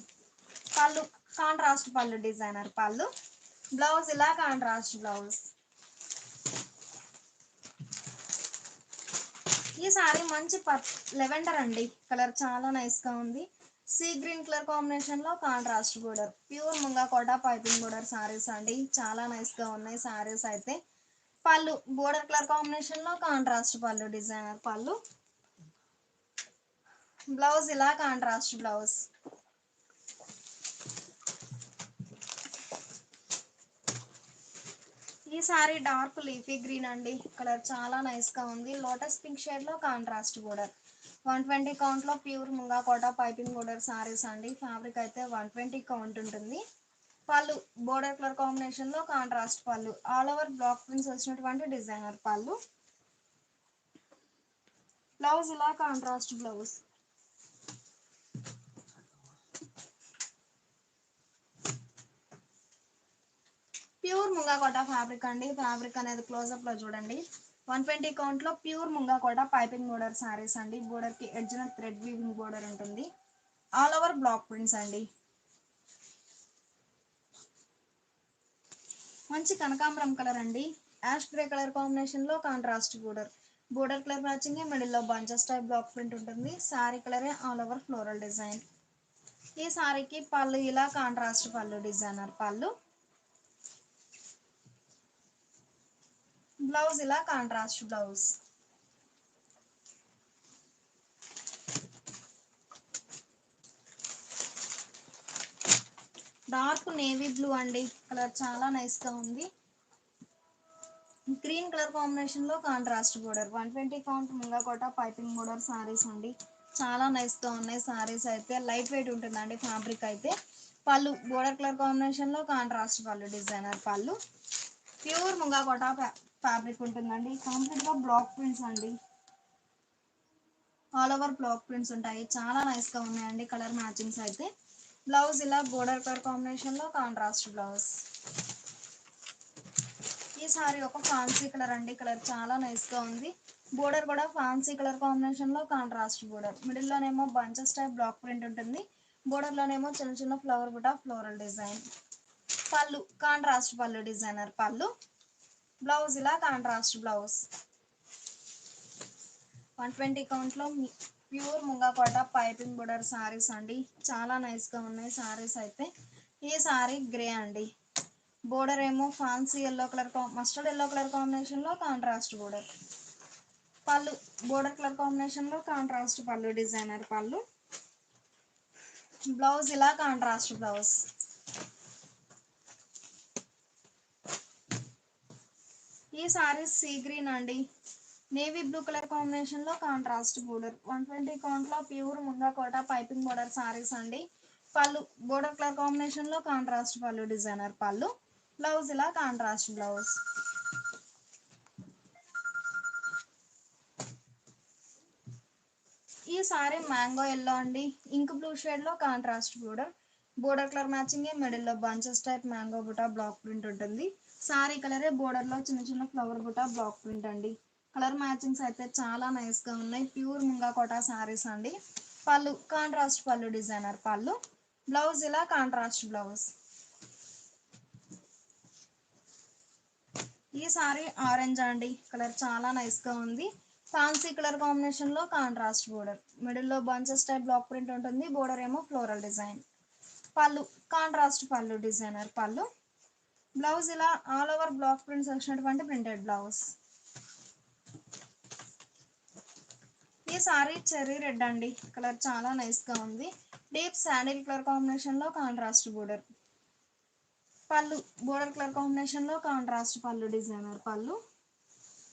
పళ్ళు కాంట్రాస్ట్ పళ్ళు, డిజైనర్ పళ్ళు. బ్లౌజ్ ఇలా కాంట్రాస్ట్ బ్లౌజ్. ఈ సారీ మంచి లెవెండర్ అండి. కలర్ చాలా నైస్ గా ఉంది. సీ గ్రీన్ కలర్ కాంబినేషన్ లో contrast border. Pure munga Kota piping border saris అండి. చాలా నైస్ గా ఉన్నాయి సారీస్ అయితే. పళ్ళు బోర్డర్ కలర్ కాంబినేషన్ లో కాంట్రాస్ట్ పళ్ళు, డిజైనర్ పళ్ళు. బ్లౌజ్ ఇలా కాంట్రాస్ట్ బ్లౌజ్. ఈ సారీ డార్క్ లీఫీ గ్రీన్ అండి. కలర్ చాలా నైస్ గా ఉంది. లోటస్ పింక్ షేడ్ లో కాంట్రాస్ట్ బోర్డర్. 120 కౌంట్ లో pure munga Kota piping border saris అండి. ఫ్యాబ్రిక్ అయితే 120 కౌంట్ ఉంటుంది. పళ్ళు బోర్డర్ కలర్ కాంబినేషన్ లో కాంట్రాస్ట్ పళ్ళు, ఆల్ ఓవర్ బ్లాక్ ప్రింట్స్ వచ్చినటువంటి డిజైనర్ పళ్ళు. బ్లౌజ్ ఇలా contrast blouse. Pure munga Kota fabric అండి. ఫ్యాబ్రిక్ అనేది క్లోజప్ లో చూడండి. 120 కౌంట్ లో pure munga Kota piping border saris అండి. బోర్డర్ కి ఎడ్జ్న థ్రెడ్ వీవింగ్ బోర్డర్ ఉంటుంది. ఆల్ ఓవర్ బ్లాక్ ప్రింట్స్ అండి. మంచి కనకాంబరం కలర్ అండి. యాష్ గ్రే కలర్ కాంబినేషన్ లో contrast border. Border colour matching middle లో బంచెస్ టైప్ బ్లాక్ ప్రింట్ ఉంటుంది. సారీ కలరే ఆల్ ఓవర్ ఫ్లోరల్ డిజైన్. ఈ సారీకి పళ్ళు ఇలా కాంట్రాస్ట్ పళ్ళు డిజైనర్ పళ్ళు, బ్లౌజ్ ఇలా contrast blouse. Dark navy blue అండి, కలర్ చాలా నైస్ గా ఉంది. గ్రీన్ కలర్ కాంబినేషన్ లో contrast border 120 count munga Kota piping border saris అండి. చాలా నైస్ గా ఉన్నాయి సారీస్ అయితే, లైట్ వెయిట్ ఉంటుందండి ఫ్యాబ్రిక్ అయితే. పళ్ళు బోర్డర్ కలర్ కాంబినేషన్ లో కాంట్రాస్ట్ పళ్ళు designer pallu, pure munga Kota fabric ఉంటుందండి. కంప్లీట్ గా బ్లాక్ ప్రింట్స్ అండి, ఆల్ ఓవర్ బ్లాక్ ప్రింట్స్ ఉంటాయి. చాలా నైస్ గా ఉన్నాయండి కలర్ మ్యాచింగ్స్ అయితే. బ్లౌజ్ ఇలా బోర్డర్ కలర్ కాంబినేషన్ లో కాంట్రాస్ట్ బ్లౌజ్. ఈ సారీ ఒక ఫ్యాన్సీ కలర్ అండి, కలర్ చాలా నైస్ గా ఉంది. బోర్డర్ కూడా ఫ్యాన్సీ కలర్ కాంబినేషన్ లో కాంట్రాస్ట్ బోర్డర్, మిడిల్ లోనేమో బంచెస్ టైప్ బ్లాక్ ప్రింట్ ఉంటుంది. బోర్డర్ లోనేమో చిన్న చిన్న ఫ్లవర్ బుట్ట ఫ్లోరల్ డిజైన్. పళ్ళు కాంట్రాస్ట్ పళ్ళు డిజైనర్ పళ్ళు, బ్లౌజ్ ఇలా కాంట్రాస్ట్ బ్లౌజ్. 120 కౌంట్ లో pure munga Kota piping border saris అండి. చాలా నైస్ గా ఉన్నాయి సారీస్ అయితే. ఈ సారీ గ్రే అండి, బోర్డర్ ఏమో fancy yellow colour mustard yellow colour combination లో కాంట్రాస్ట్ బోర్డర్. పళ్ళు బోర్డర్ కలర్ కాంబినేషన్ లో కాంట్రాస్ట్ పళ్ళు డిజైనర్ పళ్ళు, బ్లౌజ్ ఇలా కాంట్రాస్ట్ బ్లౌజ్. ఈ సారీ సీ గ్రీన్ అండి, నేవీ బ్లూ కలర్ కాంబినేషన్ లో కాంట్రాస్ట్ బోర్డర్ 120 కౌంట్ లో pure munga Kota piping border saris అండి. పళ్ళు బోర్డర్ కలర్ కాంబినేషన్ లో కాంట్రాస్ట్ పళ్ళు డిజైనర్ పళ్ళు, బ్లౌజ్ ఇలా కాంట్రాస్ట్ బ్లౌజ్. ఈ సారీ మ్యాంగో ఎల్లో అండి, ఇంక్ బ్లూ షేడ్ లో contrast border. Border colour matching middle లో bunches type mango buta block print ఉంటుంది. సారీ కలరే బోర్డర్ లో చిన్న చిన్న ఫ్లవర్ బుటా బ్లాక్ ప్రింట్ అండి. కలర్ మ్యాచింగ్స్ అయితే చాలా నైస్ గా ఉన్నాయి. ప్యూర్ ముంగా కోట సారీస్ అండి. పళ్ళు కాంట్రాస్ట్ పళ్ళు డిజైనర్ పళ్ళు, బ్లౌజ్ ఇలా కాంట్రాస్ట్ బ్లౌజ్. ఈ సారీ ఆరెంజ్ అండి, కలర్ చాలా నైస్ గా ఉంది. ఫ్యాన్సీ కలర్ కాంబినేషన్ లో కాంట్రాస్ట్ బోర్డర్, మిడిల్ లో బంచెస్ టైప్ బ్లాక్ ప్రింట్ ఉంటుంది. బోర్డర్ ఏమో ఫ్లోరల్ డిజైన్. పళ్ళు కాంట్రాస్ట్ పళ్ళు డిజైనర్ పళ్ళు, బ్లౌజ్ ఇలా ఆల్ ఓవర్ బ్లాక్ ప్రింట్స్ వచ్చినటువంటి ప్రింటెడ్ బ్లౌజ్. ఈ సారీ చెర్రీ రెడ్ అండి, కలర్ చాలా నైస్ గా ఉంది. డీప్ శాండిల్ కలర్ కాంబినేషన్ లో కాంట్రాస్ట్ బోర్డర్. పళ్ళు బోర్డర్ కలర్ కాంబినేషన్ లో కాంట్రాస్ట్ పళ్ళు డిజైనర్ పళ్ళు.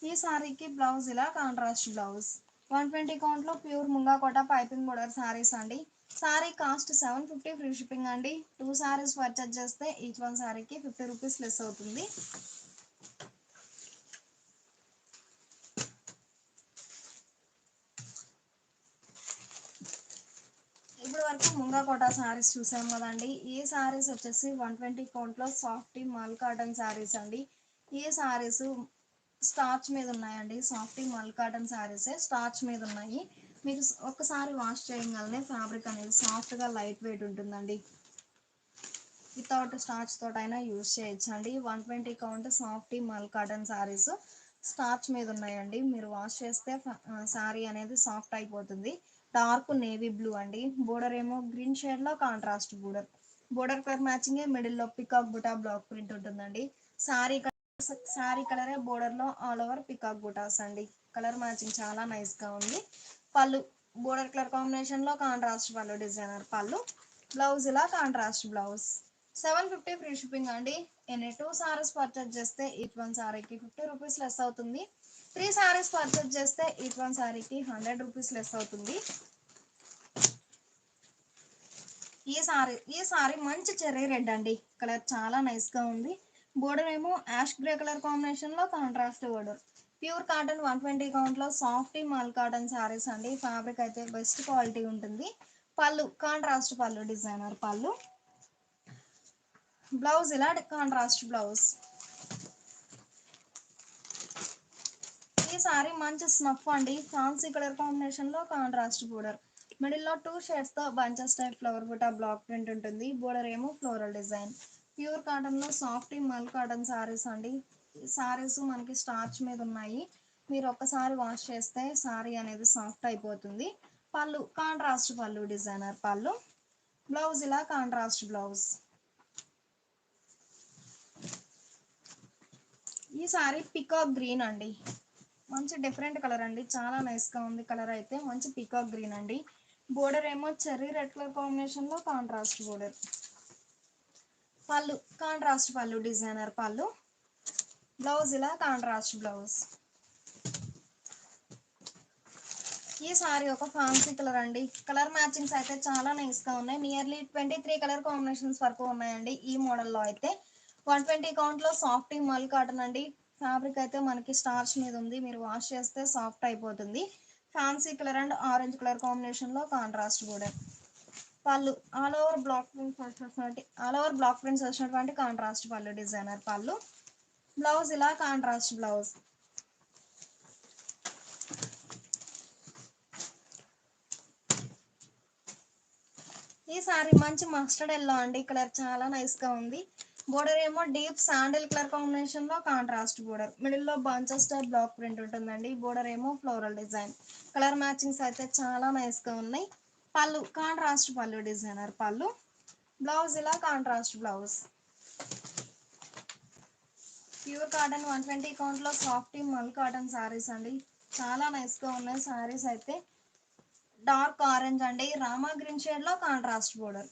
ఈ సారీకి బ్లౌజ్ ఇలా కాంట్రాస్ట్ బ్లౌజ్. 120 కౌంట్ లో pure munga Kota piping border saris అండి. సారీ కాస్ట్ 750 ఫ్రీ షిప్పింగ్ అండి. 2 సారీస్ పర్చేజ్ చేస్తే ఈచ్ వన్ సారీకి 50 రూపీస్ లెస్ అవుతుంది. ఇప్పుడు వరకు ముంగా కోట సారీస్ చూసాం కదండి. ఈ సారీస్ వచ్చేసి 120 కౌంట్ లో సాఫ్టీ మల్ కాటన్ సారీస్ అండి. ఈ సారీస్ స్టార్చ్ మీద ఉన్నాయండి, సాఫ్టీ మల్ కాటన్ సారీసే స్టార్చ్ మీద ఉన్నాయి. మీకు ఒక్కసారి వాష్ చేయగలనే ఫ్యాబ్రిక్ అనేది సాఫ్ట్ గా లైట్ వెయిట్ ఉంటుందండి. వితౌట్ స్టార్చ్ తోటైనా యూజ్ చేయొచ్చండి. 120 count softy mul cotton saris starch మీద ఉన్నాయండి. మీరు వాష్ చేస్తే సారీ అనేది సాఫ్ట్ అయిపోతుంది. డార్క్ నేవీ బ్లూ అండి, బోర్డర్ ఏమో గ్రీన్ షేడ్ లో contrast border. Border colour matching middle లో పికాక్ బుటా బ్లాక్ ప్రింట్ ఉంటుందండి. సారీ కలరే బోర్డర్ లో ఆల్ ఓవర్ పికాక్ బుటాస్ అండి. కలర్ మ్యాచింగ్ చాలా నైస్ గా ఉంది. పళ్ళు బోర్డర్ కలర్ కాంబినేషన్ లో కాంట్రాస్ట్ పళ్ళు డిజైనర్ పళ్ళు, బ్లౌజ్ ఇలా కాంట్రాస్ట్ బ్లౌజ్. 750 ఫ్రీ షిప్పింగ్ అండి. ఎన్ని 2 సారీస్ పర్చేజ్ చేస్తే ఈచ్ వన్ సారీకి 50 రూపీస్ లెస్ అవుతుంది. 3 సారీస్ పర్చేజ్ చేస్తే ఈచ్ వన్ సారీకి 100 రూపీస్ లెస్ అవుతుంది. ఈ సారీ మంచి చెర్రీ రెడ్ అండి, కలర్ చాలా నైస్ గా ఉంది. బోర్డర్ ఏమో యాష్ గ్రే కలర్ కాంబినేషన్ లో contrast border. Pure cotton 120 count లో సాఫ్టీ మల్ కాటన్ సారీస్ అండి. ఫ్యాబ్రిక్ అయితే బెస్ట్ క్వాలిటీ ఉంటుంది. పళ్ళు కాంట్రాస్ట్ పళ్ళు డిజైనర్ పళ్ళు, బ్లౌజ్ ఇలా కాంట్రాస్ట్ బ్లౌజ్. ఈ సారీ మంచి స్నఫ్ అండి, ఫ్యాన్సీ కలర్ కాంబినేషన్ లో కాంట్రాస్ట్ బోర్డర్. మిడిల్ లో 2 షేడ్స్ తో bunches type flower buta block print ఉంటుంది. బోర్డర్ ఏమో ఫ్లోరల్ డిజైన్. ప్యూర్ కాటన్ లో సాఫ్టీ మల్ కాటన్ సారీస్ అండి. సారీస్ మనకి స్టార్చ్ మీద ఉన్నాయి. మీరు ఒక్కసారి వాష్ చేస్తే సారీ అనేది సాఫ్ట్ అయిపోతుంది. పళ్ళు కాంట్రాస్ట్ పళ్ళు, డిజైనర్ పళ్ళు. బ్లౌజ్ ఇలా కాంట్రాస్ట్ బ్లౌజ్. ఈ సారీ పికాక్ గ్రీన్ అండి, మంచి డిఫరెంట్ కలర్ అండి, చాలా నైస్గా ఉంది కలర్ అయితే. మంచి పికాక్ గ్రీన్ అండి. బోర్డర్ ఏమో చెర్రీ రెడ్ కలర్ కాంబినేషన్లో కాంట్రాస్ట్ బోర్డర్. పళ్ళు కాంట్రాస్ట్ పళ్ళు, డిజైనర్ పళ్ళు. బ్లౌజ్ ఇలా కాంట్రాస్ట్ బ్లౌజ్. ఈ సారీ ఒక ఫ్యాన్సీ కలర్ అండి. కలర్ మ్యాచింగ్స్ అయితే చాలా నైస్గా ఉన్నాయి. నియర్లీ 23 కలర్ కాంబినేషన్స్ వరకు ఉన్నాయండి ఈ మోడల్లో అయితే. 120 కౌంట్లో సాఫ్ట్ మల్ కాటన్ అండి. ఫ్యాబ్రిక్ అయితే మనకి స్టార్చ్ మీద ఉంది, మీరు వాష్ చేస్తే సాఫ్ట్ అయిపోతుంది. Fancy colour and orange colour కాంబినేషన్లో కాంట్రాస్ట్ బోర్డర్. పళ్ళు ఆల్ ఓవర్ బ్లాక్ ప్రింట్స్ వచ్చినటువంటి కాంట్రాస్ట్ పళ్ళు, డిజైనర్ పళ్ళు. బ్లౌజ్ ఇలా కాంట్రాస్ట్ బ్లౌజ్. ఈ సారీ మంచి మస్టర్డ్ ఎల్లో అండి, కలర్ చాలా నైస్గా ఉంది. బోర్డర్ ఏమో డీప్ శాండిల్ కలర్ కాంబినేషన్లో కాంట్రాస్ట్ బోర్డర్. మిడిల్లో బంచెస్ టైప్ బ్లాక్ ప్రింట్ ఉంటుందండి. బోర్డర్ ఏమో ఫ్లోరల్ డిజైన్. కలర్ మ్యాచింగ్స్ అయితే చాలా నైస్గా ఉన్నాయి. పళ్ళు కాంట్రాస్ట్ పళ్ళు, డిజైనర్ పళ్ళు. బ్లౌజ్ ఇలా కాంట్రాస్ట్ బ్లౌజ్. ప్యూర్ కాటన్ 120 కౌంట్లో సాఫ్ట్ మల్ కాటన్ సారీస్ అండి, చాలా నైస్గా ఉన్నాయి సారీస్ అయితే. డార్క్ ఆరెంజ్ అండి, రామా గ్రీన్ షేడ్లో కాంట్రాస్ట్ బోర్డర్.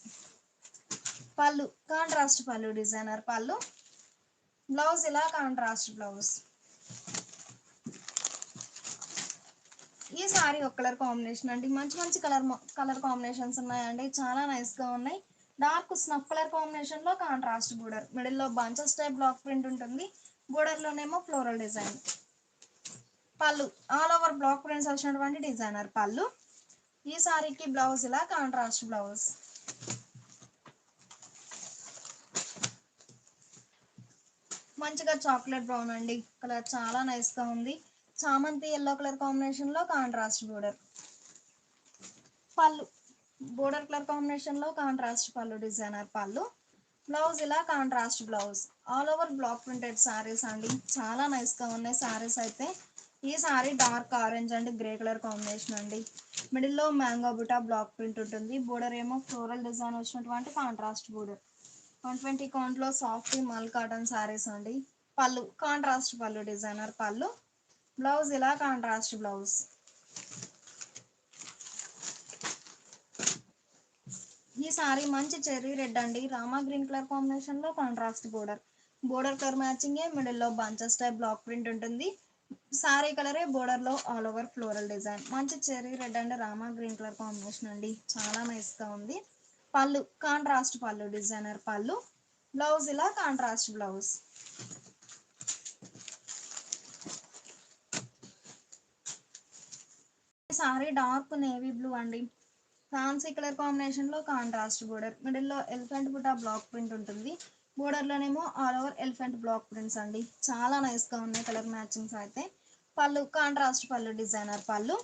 పళ్ళు కాంట్రాస్ట్ పళ్ళు, డిజైనర్ పళ్ళు. బ్లౌజ్ ఇలా కాంట్రాస్ట్ బ్లౌజ్. ఈ సారీ ఒక కలర్ కాంబినేషన్ అండి, మంచి మంచి కలర్ కాంబినేషన్స్ ఉన్నాయండి, చాలా నైస్గా ఉన్నాయి. డార్క్ స్నఫ్ కలర్ కాంబినేషన్లో కాంట్రాస్ట్ బోర్డర్. మిడిల్లో బంచెస్ టైప్ బ్లాక్ ప్రింట్ ఉంటుంది. బోర్డర్లోనేమో floral design. Pallu all over block prints వచ్చినటువంటి డిజైనర్ పళ్ళు. ఈ సారీకి బ్లౌజ్ ఇలా కాంట్రాస్ట్ బ్లౌజ్. మంచిగా చాక్లెట్ బ్రౌన్ అండి, కలర్ చాలా నైస్గా ఉంది. చామంతి ఎల్లో కలర్ కాంబినేషన్లో కాంట్రాస్ట్ బోర్డర్. పళ్ళు బోర్డర్ కలర్ కాంబినేషన్లో కాంట్రాస్ట్ పళ్ళు, డిజైనర్ పళ్ళు. బ్లౌజ్ ఇలా contrast blouse. All over block printed saris అండి, చాలా నైస్గా ఉన్నాయి సారీస్ అయితే. ఈ sari dark orange and grey colour combination అండి. మిడిల్లో మ్యాంగో బుటా బ్లాక్ ప్రింట్ ఉంటుంది. బోర్డర్ ఏమో ఫ్లోరల్ డిజైన్ వచ్చినటువంటి కాంట్రాస్ట్ బోర్డర్. 120 కౌంట్లో సాఫ్ట్ మల్ కాటన్ సారీస్ అండి. పళ్ళు కాంట్రాస్ట్ పళ్ళు, డిజైనర్ పళ్ళు. బ్లౌజ్ ఇలా కాంట్రాస్ట్ బ్లౌజ్. ఈ సారీ మంచి చెర్రీ రెడ్ అండి, రామా గ్రీన్ కలర్ కాంబినేషన్లో కాంట్రాస్ట్ బోర్డర్. బోర్డర్ కలర్ మ్యాచింగే, మిడిల్లో బంచెస్ టైప్ బ్లాక్ ప్రింట్ ఉంటుంది. సారీ కలరే బోర్డర్లో ఆల్ ఓవర్ ఫ్లోరల్ డిజైన్. మంచి cherry red and Rama green colour combination అండి, చాలా నైస్గా ఉంది. పళ్ళు కాంట్రాస్ట్ పళ్ళు, డిజైనర్ పళ్ళు. బ్లౌజ్ ఇలా కాంట్రాస్ట్ బ్లౌజ్. ఈ సారీ డార్క్ నేవీ బ్లూ అండి, ఫ్యాన్సీ కలర్ కాంబినేషన్లో కాంట్రాస్ట్ బోర్డర్. మిడిల్లో ఎలిఫెంట్ బుటా బ్లాక్ ప్రింట్ ఉంటుంది. బోర్డర్లోనేమో all over elephant block prints అండి, చాలా నైస్గా ఉన్నాయి కలర్ మ్యాచింగ్స్ అయితే. పళ్ళు కాంట్రాస్ట్ పళ్ళు, డిజైనర్ పళ్ళు.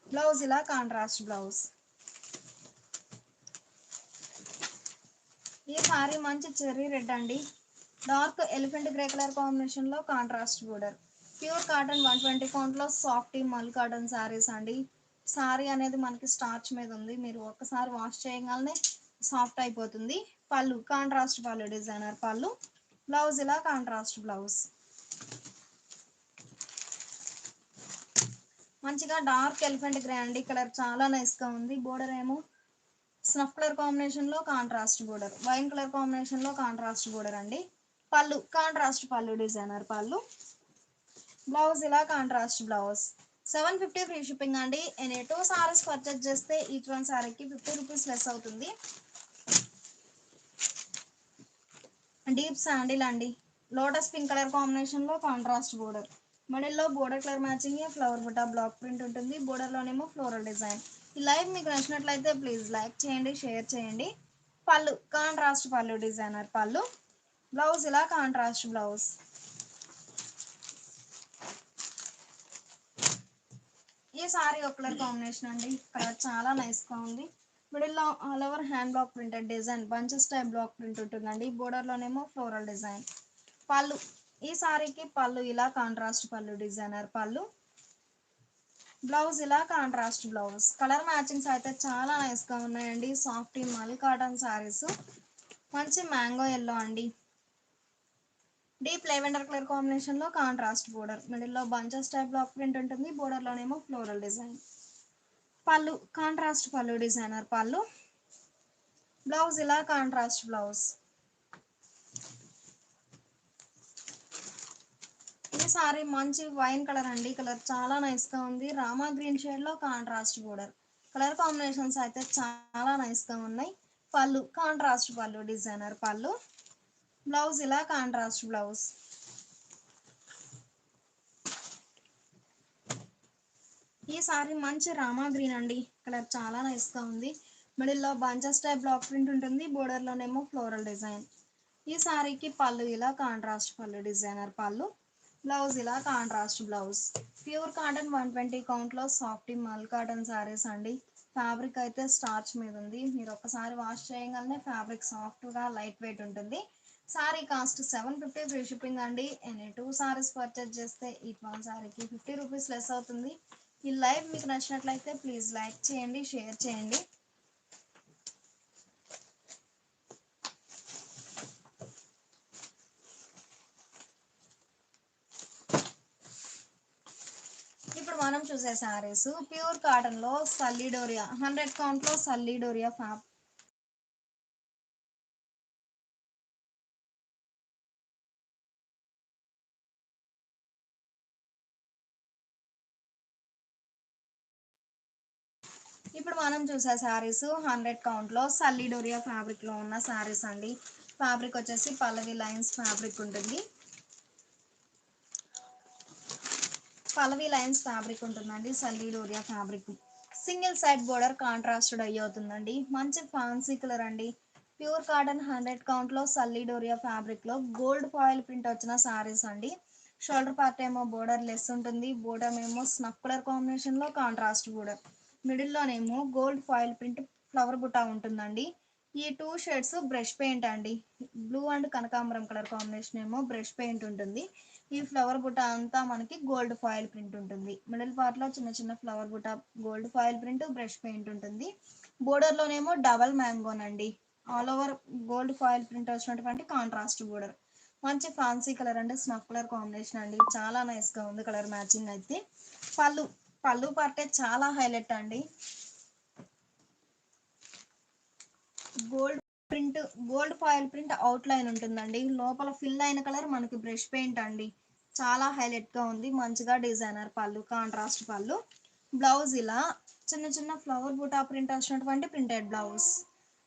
బ్లౌజ్ ఇలా కాంట్రాస్ట్ బ్లౌజ్. ఈ సారీ మంచి చెర్రీ రెడ్ అండి, డార్క్ ఎలిఫెంట్ గ్రే కలర్ కాంబినేషన్లో కాంట్రాస్ట్ బోర్డర్. ప్యూర్ కాటన్ 120 కౌంట్లో సాఫ్ట్ మల్ కాటన్ సారీస్ అండి. సారీ అనేది మనకి స్టార్చ్ మీద ఉంది, మీరు ఒక్కసారి వాష్ చేయగానే సాఫ్ట్ అయిపోతుంది. పళ్ళు కాంట్రాస్ట్ పళ్ళు, డిజైనర్ పళ్ళు. బ్లౌజ్ ఇలా కాంట్రాస్ట్ బ్లౌజ్. మంచిగా డార్క్ ఎలిఫెంట్ గ్రే అండి, కలర్ చాలా నైస్గా ఉంది. బోర్డర్ ఏమో స్నఫ్ కలర్ కాంబినేషన్లో కాంట్రాస్ట్ బోర్డర్. వైన్ కలర్ కాంబినేషన్లో కాంట్రాస్ట్ బోర్డర్ అండి. పళ్ళు కాంట్రాస్ట్ పళ్ళు, డిజైనర్ పళ్ళు. బ్లౌజ్ ఇలా కాంట్రాస్ట్ బ్లౌజ్. 750 ఫ్రీ షిప్పింగ్ అండి. ఎనీ 2 సారీస్ పర్చేజ్ చేస్తే ఈచ్ వన్ సారీకి 50 రూపీస్ లెస్ అవుతుంది. డీప్ శాండిల్ అండి, లోటస్ పింక్ కలర్ కాంబినేషన్లో కాంట్రాస్ట్ బోర్డర్. మిడిల్లో border colour matching flower buta block print ఉంటుంది. బోర్డర్లోనేమో ఫ్లోరల్ డిజైన్. ఈ లైవ్ మీకు నచ్చినట్లయితే ప్లీజ్ లైక్ చేయండి, షేర్ చేయండి. పళ్ళు కాంట్రాస్ట్ పళ్ళు, డిజైనర్ పళ్ళు. బ్లౌజ్ ఇలా కాంట్రాస్ట్ బ్లౌజ్. ఈ సారీ ఒక కలర్ కాంబినేషన్ అండి, కలర్ చాలా నైస్గా ఉంది. మిడిల్లో all over hand block printed design bunches type block print ఉంటుందండి. బోర్డర్లోనేమో ఫ్లోరల్ డిజైన్. పళ్ళు ఈ సారీకి పళ్ళు ఇలా కాంట్రాస్ట్ పళ్ళు, డిజైనర్ పళ్ళు. బ్లౌజ్ ఇలా కాంట్రాస్ట్ బ్లౌజ్. కలర్ మ్యాచింగ్స్ అయితే చాలా నైస్ గా ఉన్నాయండి. Soft mul cotton saris. మంచి మ్యాంగో ఎల్లో అండి. డీప్ లెవెండర్ కలర్ కాంబినేషన్ లో కాంట్రాస్ట్ బోర్డర్. మిడిల్ లో బంచెస్ టైప్ బ్లాక్ ప్రింట్ ఉంటుంది. బోర్డర్ లోనేమో ఫ్లోరల్ డిజైన్. పళ్ళు కాంట్రాస్ట్ పళ్ళు, డిజైనర్ పళ్ళు. బ్లౌజ్ ఇలా కాంట్రాస్ట్ బ్లౌజ్. ఈ సారీ మంచి వైన్ కలర్ అండి. కలర్ చాలా నైస్ గా ఉంది. రామా గ్రీన్ షేడ్ లో కాంట్రాస్ట్ బోర్డర్. కలర్ కాంబినేషన్స్ అయితే చాలా నైస్ గా ఉన్నాయి. పళ్ళు కాంట్రాస్ట్ పళ్ళు, డిజైనర్ పళ్ళు. బ్లౌజ్ ఇలా కాంట్రాస్ట్ బ్లౌజ్. ఈ సారీ మంచి రామా గ్రీన్ అండి. కలర్ చాలా నైస్ గా ఉంది. మిడిల్ లో బంచెస్ టైప్ బ్లాక్ ప్రింట్ ఉంటుంది. బోర్డర్ లోనేమో ఫ్లోరల్ డిజైన్. ఈ సారీకి పళ్ళు ఇలా కాంట్రాస్ట్ పళ్ళు, డిజైనర్ పళ్ళు. బ్లౌజ్ ఇలా contrast blouse. Pure cotton 120 count లో సాఫ్ట్ మల్ కాటన్ సారీస్ అండి. ఫ్యాబ్రిక్ అయితే స్టార్చ్ మీద ఉంది. మీరు ఒక్కసారి వాష్ చేయగానే ఫ్యాబ్రిక్ సాఫ్ట్ గా లైట్ వెయిట్ ఉంటుంది. సారీ కాస్ట్ 750 ఫ్రీ షిప్పింగ్ అండి. ఎనీ 2 సారీస్ పర్చేజ్ చేస్తే ఈ 1 సారీకి 50 రూపీస్ లెస్ అవుతుంది. ఈ లైవ్ మీకు నచ్చినట్లయితే ప్లీజ్ లైక్ చేయండి, షేర్ చేయండి. ఇప్పుడు మనం చూసే సారీస్ ప్యూర్ కాటన్ లో సల్లిడోరియా 100 కౌంట్ లో సల్లిడోరియా ఫ్యాబ్. ఇప్పుడు మనం చూసే సారీస్ 100 కౌంట్ లో సల్లిడోరియా ఫ్యాబ్రిక్ లో ఉన్న సారీస్ అండి. ఫ్యాబ్రిక్ వచ్చేసి పల్లవి లైన్స్ ఫ్యాబ్రిక్ ఉంటుంది. పల్లవి లైన్స్ ఫ్యాబ్రిక్ ఉంటుందండి. సల్లిడోరియా fabric. Single side border contrasted అయ్యి అవుతుందండి. మంచి ఫ్యాన్సీ కలర్ అండి. ప్యూర్ కాటన్ 100 కౌంట్ లో సల్లిడోరియా ఫ్యాబ్రిక్ లో గోల్డ్ ఫాయిల్ ప్రింట్ వచ్చిన సారీస్ అండి. షోల్డర్ పార్ట్ ఏమో బోర్డర్ లెస్ ఉంటుంది. బోర్డర్ ఏమో స్నఫ్ కలర్ కాంబినేషన్ లో కాంట్రాస్ట్ బోర్డర్. మిడిల్ లోనేమో gold foil print flower buta ఉంటుందండి. ఈ 2 షేడ్స్ బ్రష్ పెయింట్ అండి. బ్లూ అండ్ కనకాంబరం కలర్ కాంబినేషన్ ఏమో బ్రష్ పెయింట్ ఉంటుంది. ఈ ఫ్లవర్ బుటా అంతా మనకి గోల్డ్ ఫాయిల్ ప్రింట్ ఉంటుంది. మిడిల్ పార్ట్ లో చిన్న చిన్న flower buta gold foil print brush paint ఉంటుంది. బోర్డర్ లోనేమో డబల్ మ్యాంగోనండి. All over gold foil print వచ్చినటువంటి కాంట్రాస్ట్ బోర్డర్. మంచి ఫ్యాన్సీ కలర్ అంటే స్నఫ్ కలర్ కాంబినేషన్ అండి. చాలా నైస్ గా ఉంది కలర్ మ్యాచింగ్ అయితే. పళ్ళు పళ్ళు పార్టే చాలా హైలైట్ అండి. Gold print gold foil print out line ఉంటుందండి. లోపల ఫిల్ అయిన కలర్ మనకి బ్రష్ పెయింట్ అండి. చాలా హైలైట్ గా ఉంది. మంచిగా డిజైనర్ పళ్ళు, కాంట్రాస్ట్ పళ్ళు. బ్లౌజ్ ఇలా చిన్న చిన్న ఫ్లవర్ బూటా ప్రింట్ వచ్చినటువంటి printed blouse.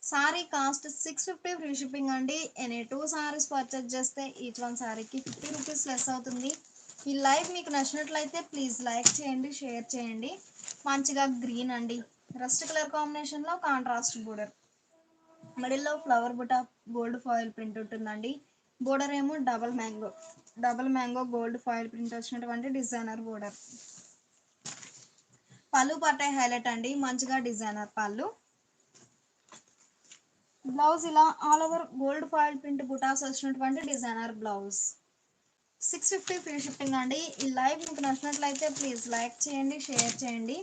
Sari cost 650 free shipping అండి. ఎనీ 2 సారీస్ పర్చేజ్ చేస్తే ఈచ్ 1 సారీకి 50 రూపీస్ లెస్ అవుతుంది. ఈ లైవ్ మీకు నచ్చినట్లయితే ప్లీజ్ లైక్ చేయండి, షేర్ చేయండి. మంచిగా గ్రీన్ అండి. రస్ట్ కలర్ కాంబినేషన్ లో కాంట్రాస్ట్ బోర్డర్. మిడిల్ లో flower buta gold foil print ఉంటుందండి. బోర్డర్ ఏమో double mango gold foil print వచ్చినటువంటి డిజైనర్ బోర్డర్. పళ్ళు పట్టే హైలైట్ అండి. మంచిగా డిజైనర్ పళ్ళు. బ్లౌజ్ ఇలా all over gold foil print butas వచ్చినటువంటి డిజైనర్ బ్లౌజ్. 650 ఫ్రీ షిప్పింగ్ అండి. ఈ లైవ్ మీకు నచ్చినట్లయితే ప్లీజ్ లైక్ చేయండి, షేర్ చేయండి.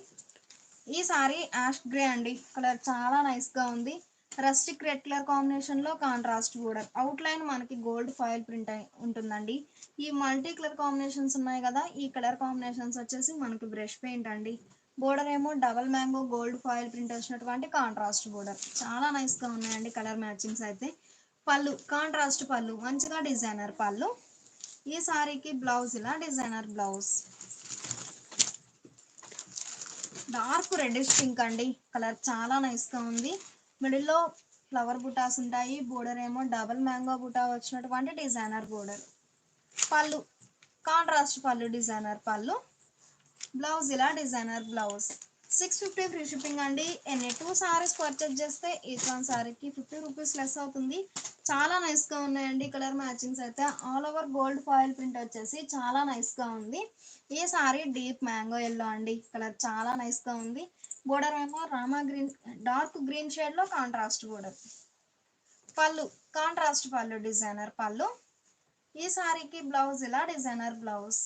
ఈ సారీ యాష్ గ్రే అండి. కలర్ చాలా నైస్ గా ఉంది. రస్టిక్ రెడ్ కలర్ కాంబినేషన్ లో కాంట్రాస్ట్ బోర్డర్. అవుట్ లైన్ మనకి గోల్డ్ ఫాయిల్ ప్రింట్ ఉంటుందండి. ఈ మల్టీ కలర్ కాంబినేషన్స్ ఉన్నాయి కదా, ఈ కలర్ కాంబినేషన్స్ వచ్చేసి మనకి బ్రష్ పెయింట్ అండి. బోర్డర్ ఏమో double mango gold foil print వచ్చినటువంటి కాంట్రాస్ట్ బోర్డర్. చాలా నైస్ గా ఉన్నాయండి కలర్ మ్యాచింగ్స్ అయితే. పళ్ళు కాంట్రాస్ట్ పళ్ళు, మంచిగా డిజైనర్ పళ్ళు. ఈ సారీకి బ్లౌజ్ ఇలా designer blouse. Dark reddish pink అండి. కలర్ చాలా నైస్ గా ఉంది. మిడిల్ లో ఫ్లవర్ బుటాస్ ఉంటాయి. బోర్డర్ ఏమో డబల్ మ్యాంగో బుటా వచ్చినటువంటి డిజైనర్ బోర్డర్. పళ్ళు కాంట్రాస్ట్ పళ్ళు, డిజైనర్ పళ్ళు. బ్లౌజ్ ఇలా డిజైనర్ బ్లౌజ్. 650 ఫ్రీ షిప్పింగ్ అండి. ఎన్ని 2 సారీస్ పర్చేజ్ చేస్తే ఈచ్ 1 సారీకి 50 రూపీస్ లెస్ అవుతుంది. చాలా నైస్ గా ఉన్నాయండి కలర్ మ్యాచింగ్స్ అయితే. All over gold foil print వచ్చేసి చాలా నైస్ గా ఉంది. ఈ సారీ డీప్ మ్యాంగో ఎల్లో అండి. కలర్ చాలా నైస్ గా ఉంది. బోర్డర్ ఏమో Rama green dark green shade లో కాంట్రాస్ట్ బోర్డర్. పళ్ళు కాంట్రాస్ట్ పళ్ళు, డిజైనర్ పళ్ళు. ఈ సారీకి బ్లౌజ్ ఇలా డిజైనర్ బ్లౌజ్.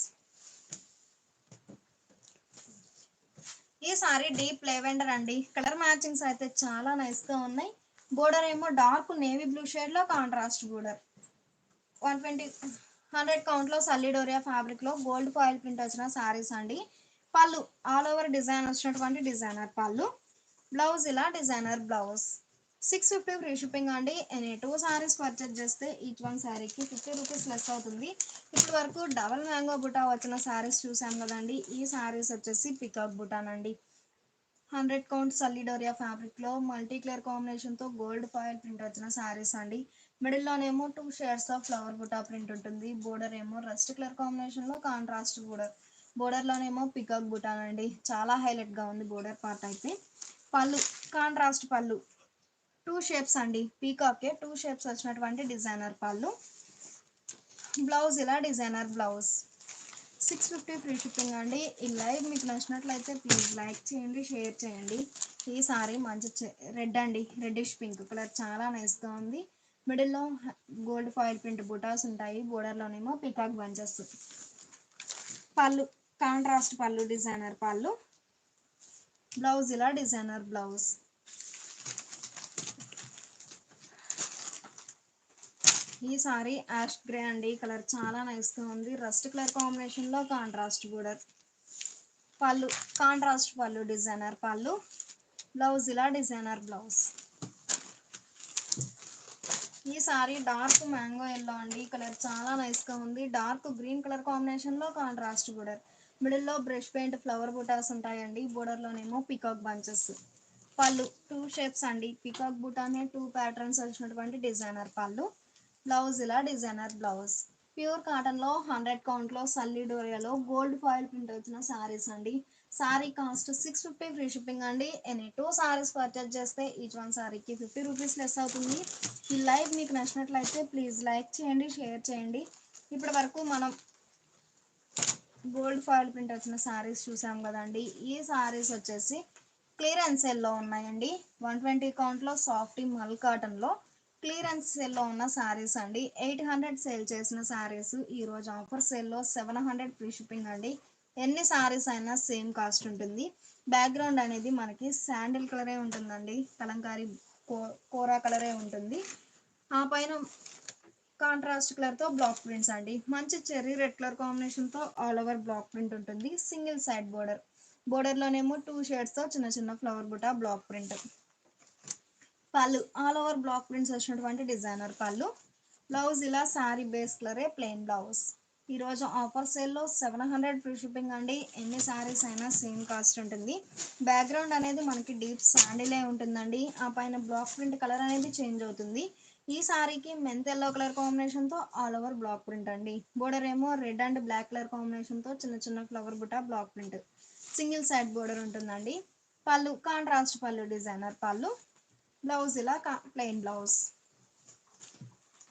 ఈ సారీ డీప్ లెవెండర్ అండి. కలర్ మ్యాచింగ్స్ అయితే చాలా నైస్ గా ఉన్నాయి. బోర్డర్ ఏమో డార్క్ నేవీ బ్లూ షేడ్ లో కాంట్రాస్ట్ బోర్డర్. 100 కౌంట్ లో సల్లిడోరియా ఫ్యాబ్రిక్ లో గోల్డ్ ఫాయిల్ ప్రింట్ వచ్చిన సారీస్ అండి. పళ్ళు ఆల్ ఓవర్ డిజైన్ వచ్చినటువంటి డిజైనర్ పళ్ళు. బ్లౌజ్ ఇలా డిజైనర్ బ్లౌజ్. 650 ఫ్రీ షిప్పింగ్ అండి. ఎనీ 2 సారీస్ పర్చేజ్ చేస్తే ఈచ్ వన్ సారీకి 50 రూపీస్ లెస్ అవుతుంది. ఇప్పటి వరకు డబల్ మ్యాంగో బుటా వచ్చిన సారీస్ చూసాం కదండి. ఈ సారీస్ వచ్చేసి పికాక్ బుటానండి. 100 కౌంట్ సల్లిడోరియా ఫ్యాబ్రిక్ లో మల్టీ కలర్ కాంబినేషన్ తో గోల్డ్ ఫాయిల్ ప్రింట్ వచ్చిన సారీస్ అండి. మిడిల్ లోనేమో 2 shades of flower buta print ఉంటుంది. బోర్డర్ ఏమో రస్ట్ కలర్ కాంబినేషన్ లో కాంట్రాస్ట్ బోర్డర్. బోర్డర్ లోనేమో పికాక్ బుటానండి. చాలా హైలైట్ గా ఉంది బోర్డర్ పార్ట్ అయితే. పళ్ళు కాంట్రాస్ట్ పళ్ళు 2 షేప్స్ అండి. పీకాకే 2 షేప్స్ వచ్చినటువంటి డిజైనర్ పళ్ళు. బ్లౌజ్ ఇలా డిజైనర్ బ్లౌజ్. 650 ఫ్రీ షిప్పింగ్ అండి. ఈ లైవ్ మీకు నచ్చినట్లయితే ప్లీజ్ లైక్ చేయండి, షేర్ చేయండి. ఈ సారీ మంచి రెడ్ అండి, రెడ్డిష్ పింక్ కలర్ చాలా నైస్ గా ఉంది. మిడిల్లో గోల్డ్ ఫాయిల్ ప్రింట్ బుటాస్ ఉంటాయి. బోర్డర్ లోనేమో పికాక్ బంచెస్. పళ్ళు కాంట్రాస్ట్ పళ్ళు డిజైనర్ పళ్ళు. బ్లౌజ్ ఇలా డిజైనర్ బ్లౌజ్. ఈ సారీ యాష్ గ్రే అండి. కలర్ చాలా నైస్ గా ఉంది. రస్ట్ కలర్ కాంబినేషన్ లో కాంట్రాస్ట్ బోర్డర్. పళ్ళు కాంట్రాస్ట్ పళ్ళు డిజైనర్ పళ్ళు. బ్లౌజ్ ఇలా డిజైనర్ బ్లౌజ్. ఈ సారీ డార్క్ మ్యాంగో ఎల్లో అండి. కలర్ చాలా నైస్ గా ఉంది. డార్క్ గ్రీన్ కలర్ కాంబినేషన్ లో కాంట్రాస్ట్ బోర్డర్. మిడిల్ లో బ్రష్ పెయింట్ ఫ్లవర్ బుటాస్ ఉంటాయండి. బోర్డర్ లోనేమో పికాక్ బంచెస్. పళ్ళు 2 షేప్స్ అండి. పికాక్ బుటానే 2 ప్యాటర్న్స్ వచ్చినటువంటి డిజైనర్ పళ్ళు. బ్లౌజ్ ఇలా డిజైనర్ బ్లౌజ్. ప్యూర్ కాటన్ లో 100 కౌంట్ లో సల్లిడోరియాలో గోల్డ్ ఫాయిల్ ప్రింట్ వచ్చిన సారీస్ అండి. సారీ కాస్ట్ 650 ఫ్రీ షిప్పింగ్ అండి. ఎనీ 2 సారీస్ పర్చేజ్ చేస్తే ఈచ్ వన్ సారీకి 50 రూపీస్ లెస్ అవుతుంది. ఈ లైవ్ మీకు నచ్చినట్లయితే ప్లీజ్ లైక్ చేయండి, షేర్ చేయండి. ఇప్పటి వరకు మనం గోల్డ్ ఫాయిల్ ప్రింట్ వచ్చిన సారీస్ చూసాం కదండి. ఈ సారీస్ వచ్చేసి క్లియరెన్స్ సేల్లో ఉన్నాయండి. 120 కౌంట్ లో సాఫ్ట్ మల్ కాటన్ లో క్లియరెన్స్ సేల్లో ఉన్న సారీస్ అండి. 800 సేల్ చేసిన సారీస్ ఈ రోజు ఆఫర్ సేల్లో 700 ఫ్రీ షిప్పింగ్ అండి. ఎన్ని సారీస్ అయినా సేమ్ కాస్ట్ ఉంటుంది. బ్యాక్గ్రౌండ్ అనేది మనకి శాండిల్ కలరే ఉంటుందండి. కలంకారీ కోరా కలరే ఉంటుంది. ఆ పైన కాంట్రాస్ట్ కలర్ తో బ్లాక్ ప్రింట్స్ అండి. మంచి చెర్రీ రెడ్ కలర్ కాంబినేషన్ తో ఆల్ ఓవర్ బ్లాక్ ప్రింట్ ఉంటుంది. Single side border. బోర్డర్ లోనేమో 2 షేడ్స్ తో చిన్న చిన్న ఫ్లవర్ బుటా బ్లాక్ ప్రింట్. పళ్ళు ఆల్ ఓవర్ బ్లాక్ ప్రింట్స్ వచ్చినటువంటి డిజైనర్ పళ్ళు. బ్లౌజ్ ఇలా సారీ బేస్ కలరే ప్లెయిన్ బ్లౌజ్. ఈ రోజు ఆఫర్ సేల్లో 700 ఫ్రీ షిప్పింగ్ అండి. ఎన్ని సారీస్ అయినా సేమ్ కాస్ట్ ఉంటుంది. బ్యాక్గ్రౌండ్ అనేది మనకి డీప్ శాండిలే ఉంటుందండి. ఆ పైన బ్లాక్ ప్రింట్ కలర్ అనేది చేంజ్ అవుతుంది. ఈ సారీకి మెంత్ ఎల్లో కలర్ కాంబినేషన్ తో ఆల్ ఓవర్ బ్లాక్ ప్రింట్ అండి. బోర్డర్ ఏమో red and black colour combination తో చిన్న చిన్న flower buta block print. Single side border ఉంటుందండి. పళ్ళు కాంట్రాస్ట్ పళ్ళు డిజైనర్ పళ్ళు. బ్లౌజ్ ఇలా ప్లెయిన్ బ్లౌజ్.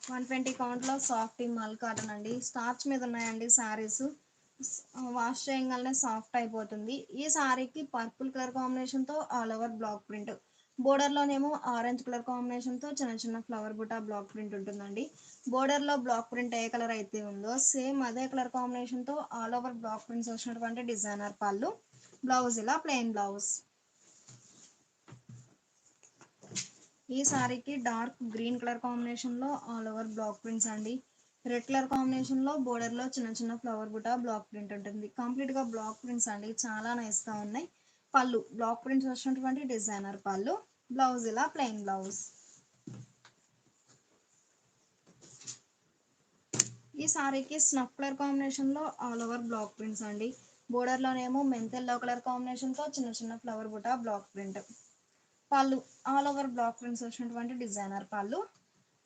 120 కౌంట్ లో సాఫ్ట్ మల్ కాటన్ అండి. స్టార్చ్ మీద ఉన్నాయండి సారీస్. వాష్ చేయగానే సాఫ్ట్ అయిపోతుంది. ఈ సారీకి పర్పుల్ కలర్ కాంబినేషన్ తో all over block print. Border లోనేమో ఆరెంజ్ కలర్ కాంబినేషన్ తో చిన్న చిన్న ఫ్లవర్ బుటా బ్లాక్ ప్రింట్ ఉంటుందండి. బోర్డర్ లో బ్లాక్ ప్రింట్ ఏ కలర్ అయితే ఉందో సేమ్ అదే కలర్ కాంబినేషన్ తో ఆల్ ఓవర్ బ్లాక్ ప్రింట్స్ వచ్చినటువంటి డిజైనర్ పళ్ళు. బ్లౌజ్ ఇలా ప్లెయిన్ బ్లౌజ్. ఈ సారీకి డార్క్ గ్రీన్ కలర్ కాంబినేషన్ లో ఆల్ ఓవర్ బ్లాక్ ప్రింట్స్ అండి. రెడ్ కలర్ కాంబినేషన్ లో బోర్డర్ లో చిన్న చిన్న ఫ్లవర్ బుటా బ్లాక్ ప్రింట్ ఉంటుంది. కంప్లీట్ గా బ్లాక్ ప్రింట్స్ అండి. చాలా నైస్ గా ఉన్నాయి. పళ్ళు బ్లాక్ ప్రింట్స్ వచ్చినటువంటి డిజైనర్ పళ్ళు. బ్లౌజ్ ఇలా ప్లెయిన్ బ్లౌజ్. ఈ సారీకి స్నఫ్ కలర్ కాంబినేషన్ లో ఆల్ ఓవర్ బ్లాక్ ప్రింట్స్ అండి. బోర్డర్ లోనేమో మెంత్ ఎల్లో కలర్ కాంబినేషన్ తో చిన్న చిన్న ఫ్లవర్ బుటా బ్లాక్ ప్రింట్. పళ్ళు ఆల్ ఓవర్ బ్లాక్ ప్రింట్స్ వచ్చినటువంటి డిజైనర్ పళ్ళు.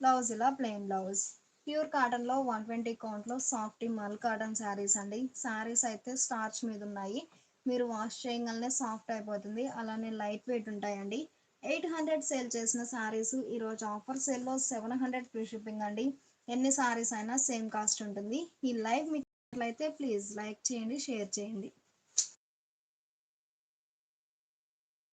బ్లౌజ్ ఇలా ప్లెయిన్ బ్లౌజ్. ప్యూర్ కాటన్ లో 120 కౌంట్ లో సాఫ్ట్ మల్ కాటన్ శారీస్ అండి. శారీస్ అయితే స్టార్చ్ మీద ఉన్నాయి. మీరు వాష్ చేయగానే సాఫ్ట్ అయిపోతుంది. అలానే లైట్ వెయిట్ ఉంటాయండి. 800 సేల్ చేసిన సారీస్ ఈ రోజు ఆఫర్ సేల్లో 700 ఫ్రీ షిప్పింగ్ అండి. ఎన్ని సారీస్ అయినా సేమ్ కాస్ట్ ఉంటుంది. ఈ లైవ్ మీకు నచ్చినట్లయితే ప్లీజ్ లైక్ చేయండి, షేర్ చేయండి.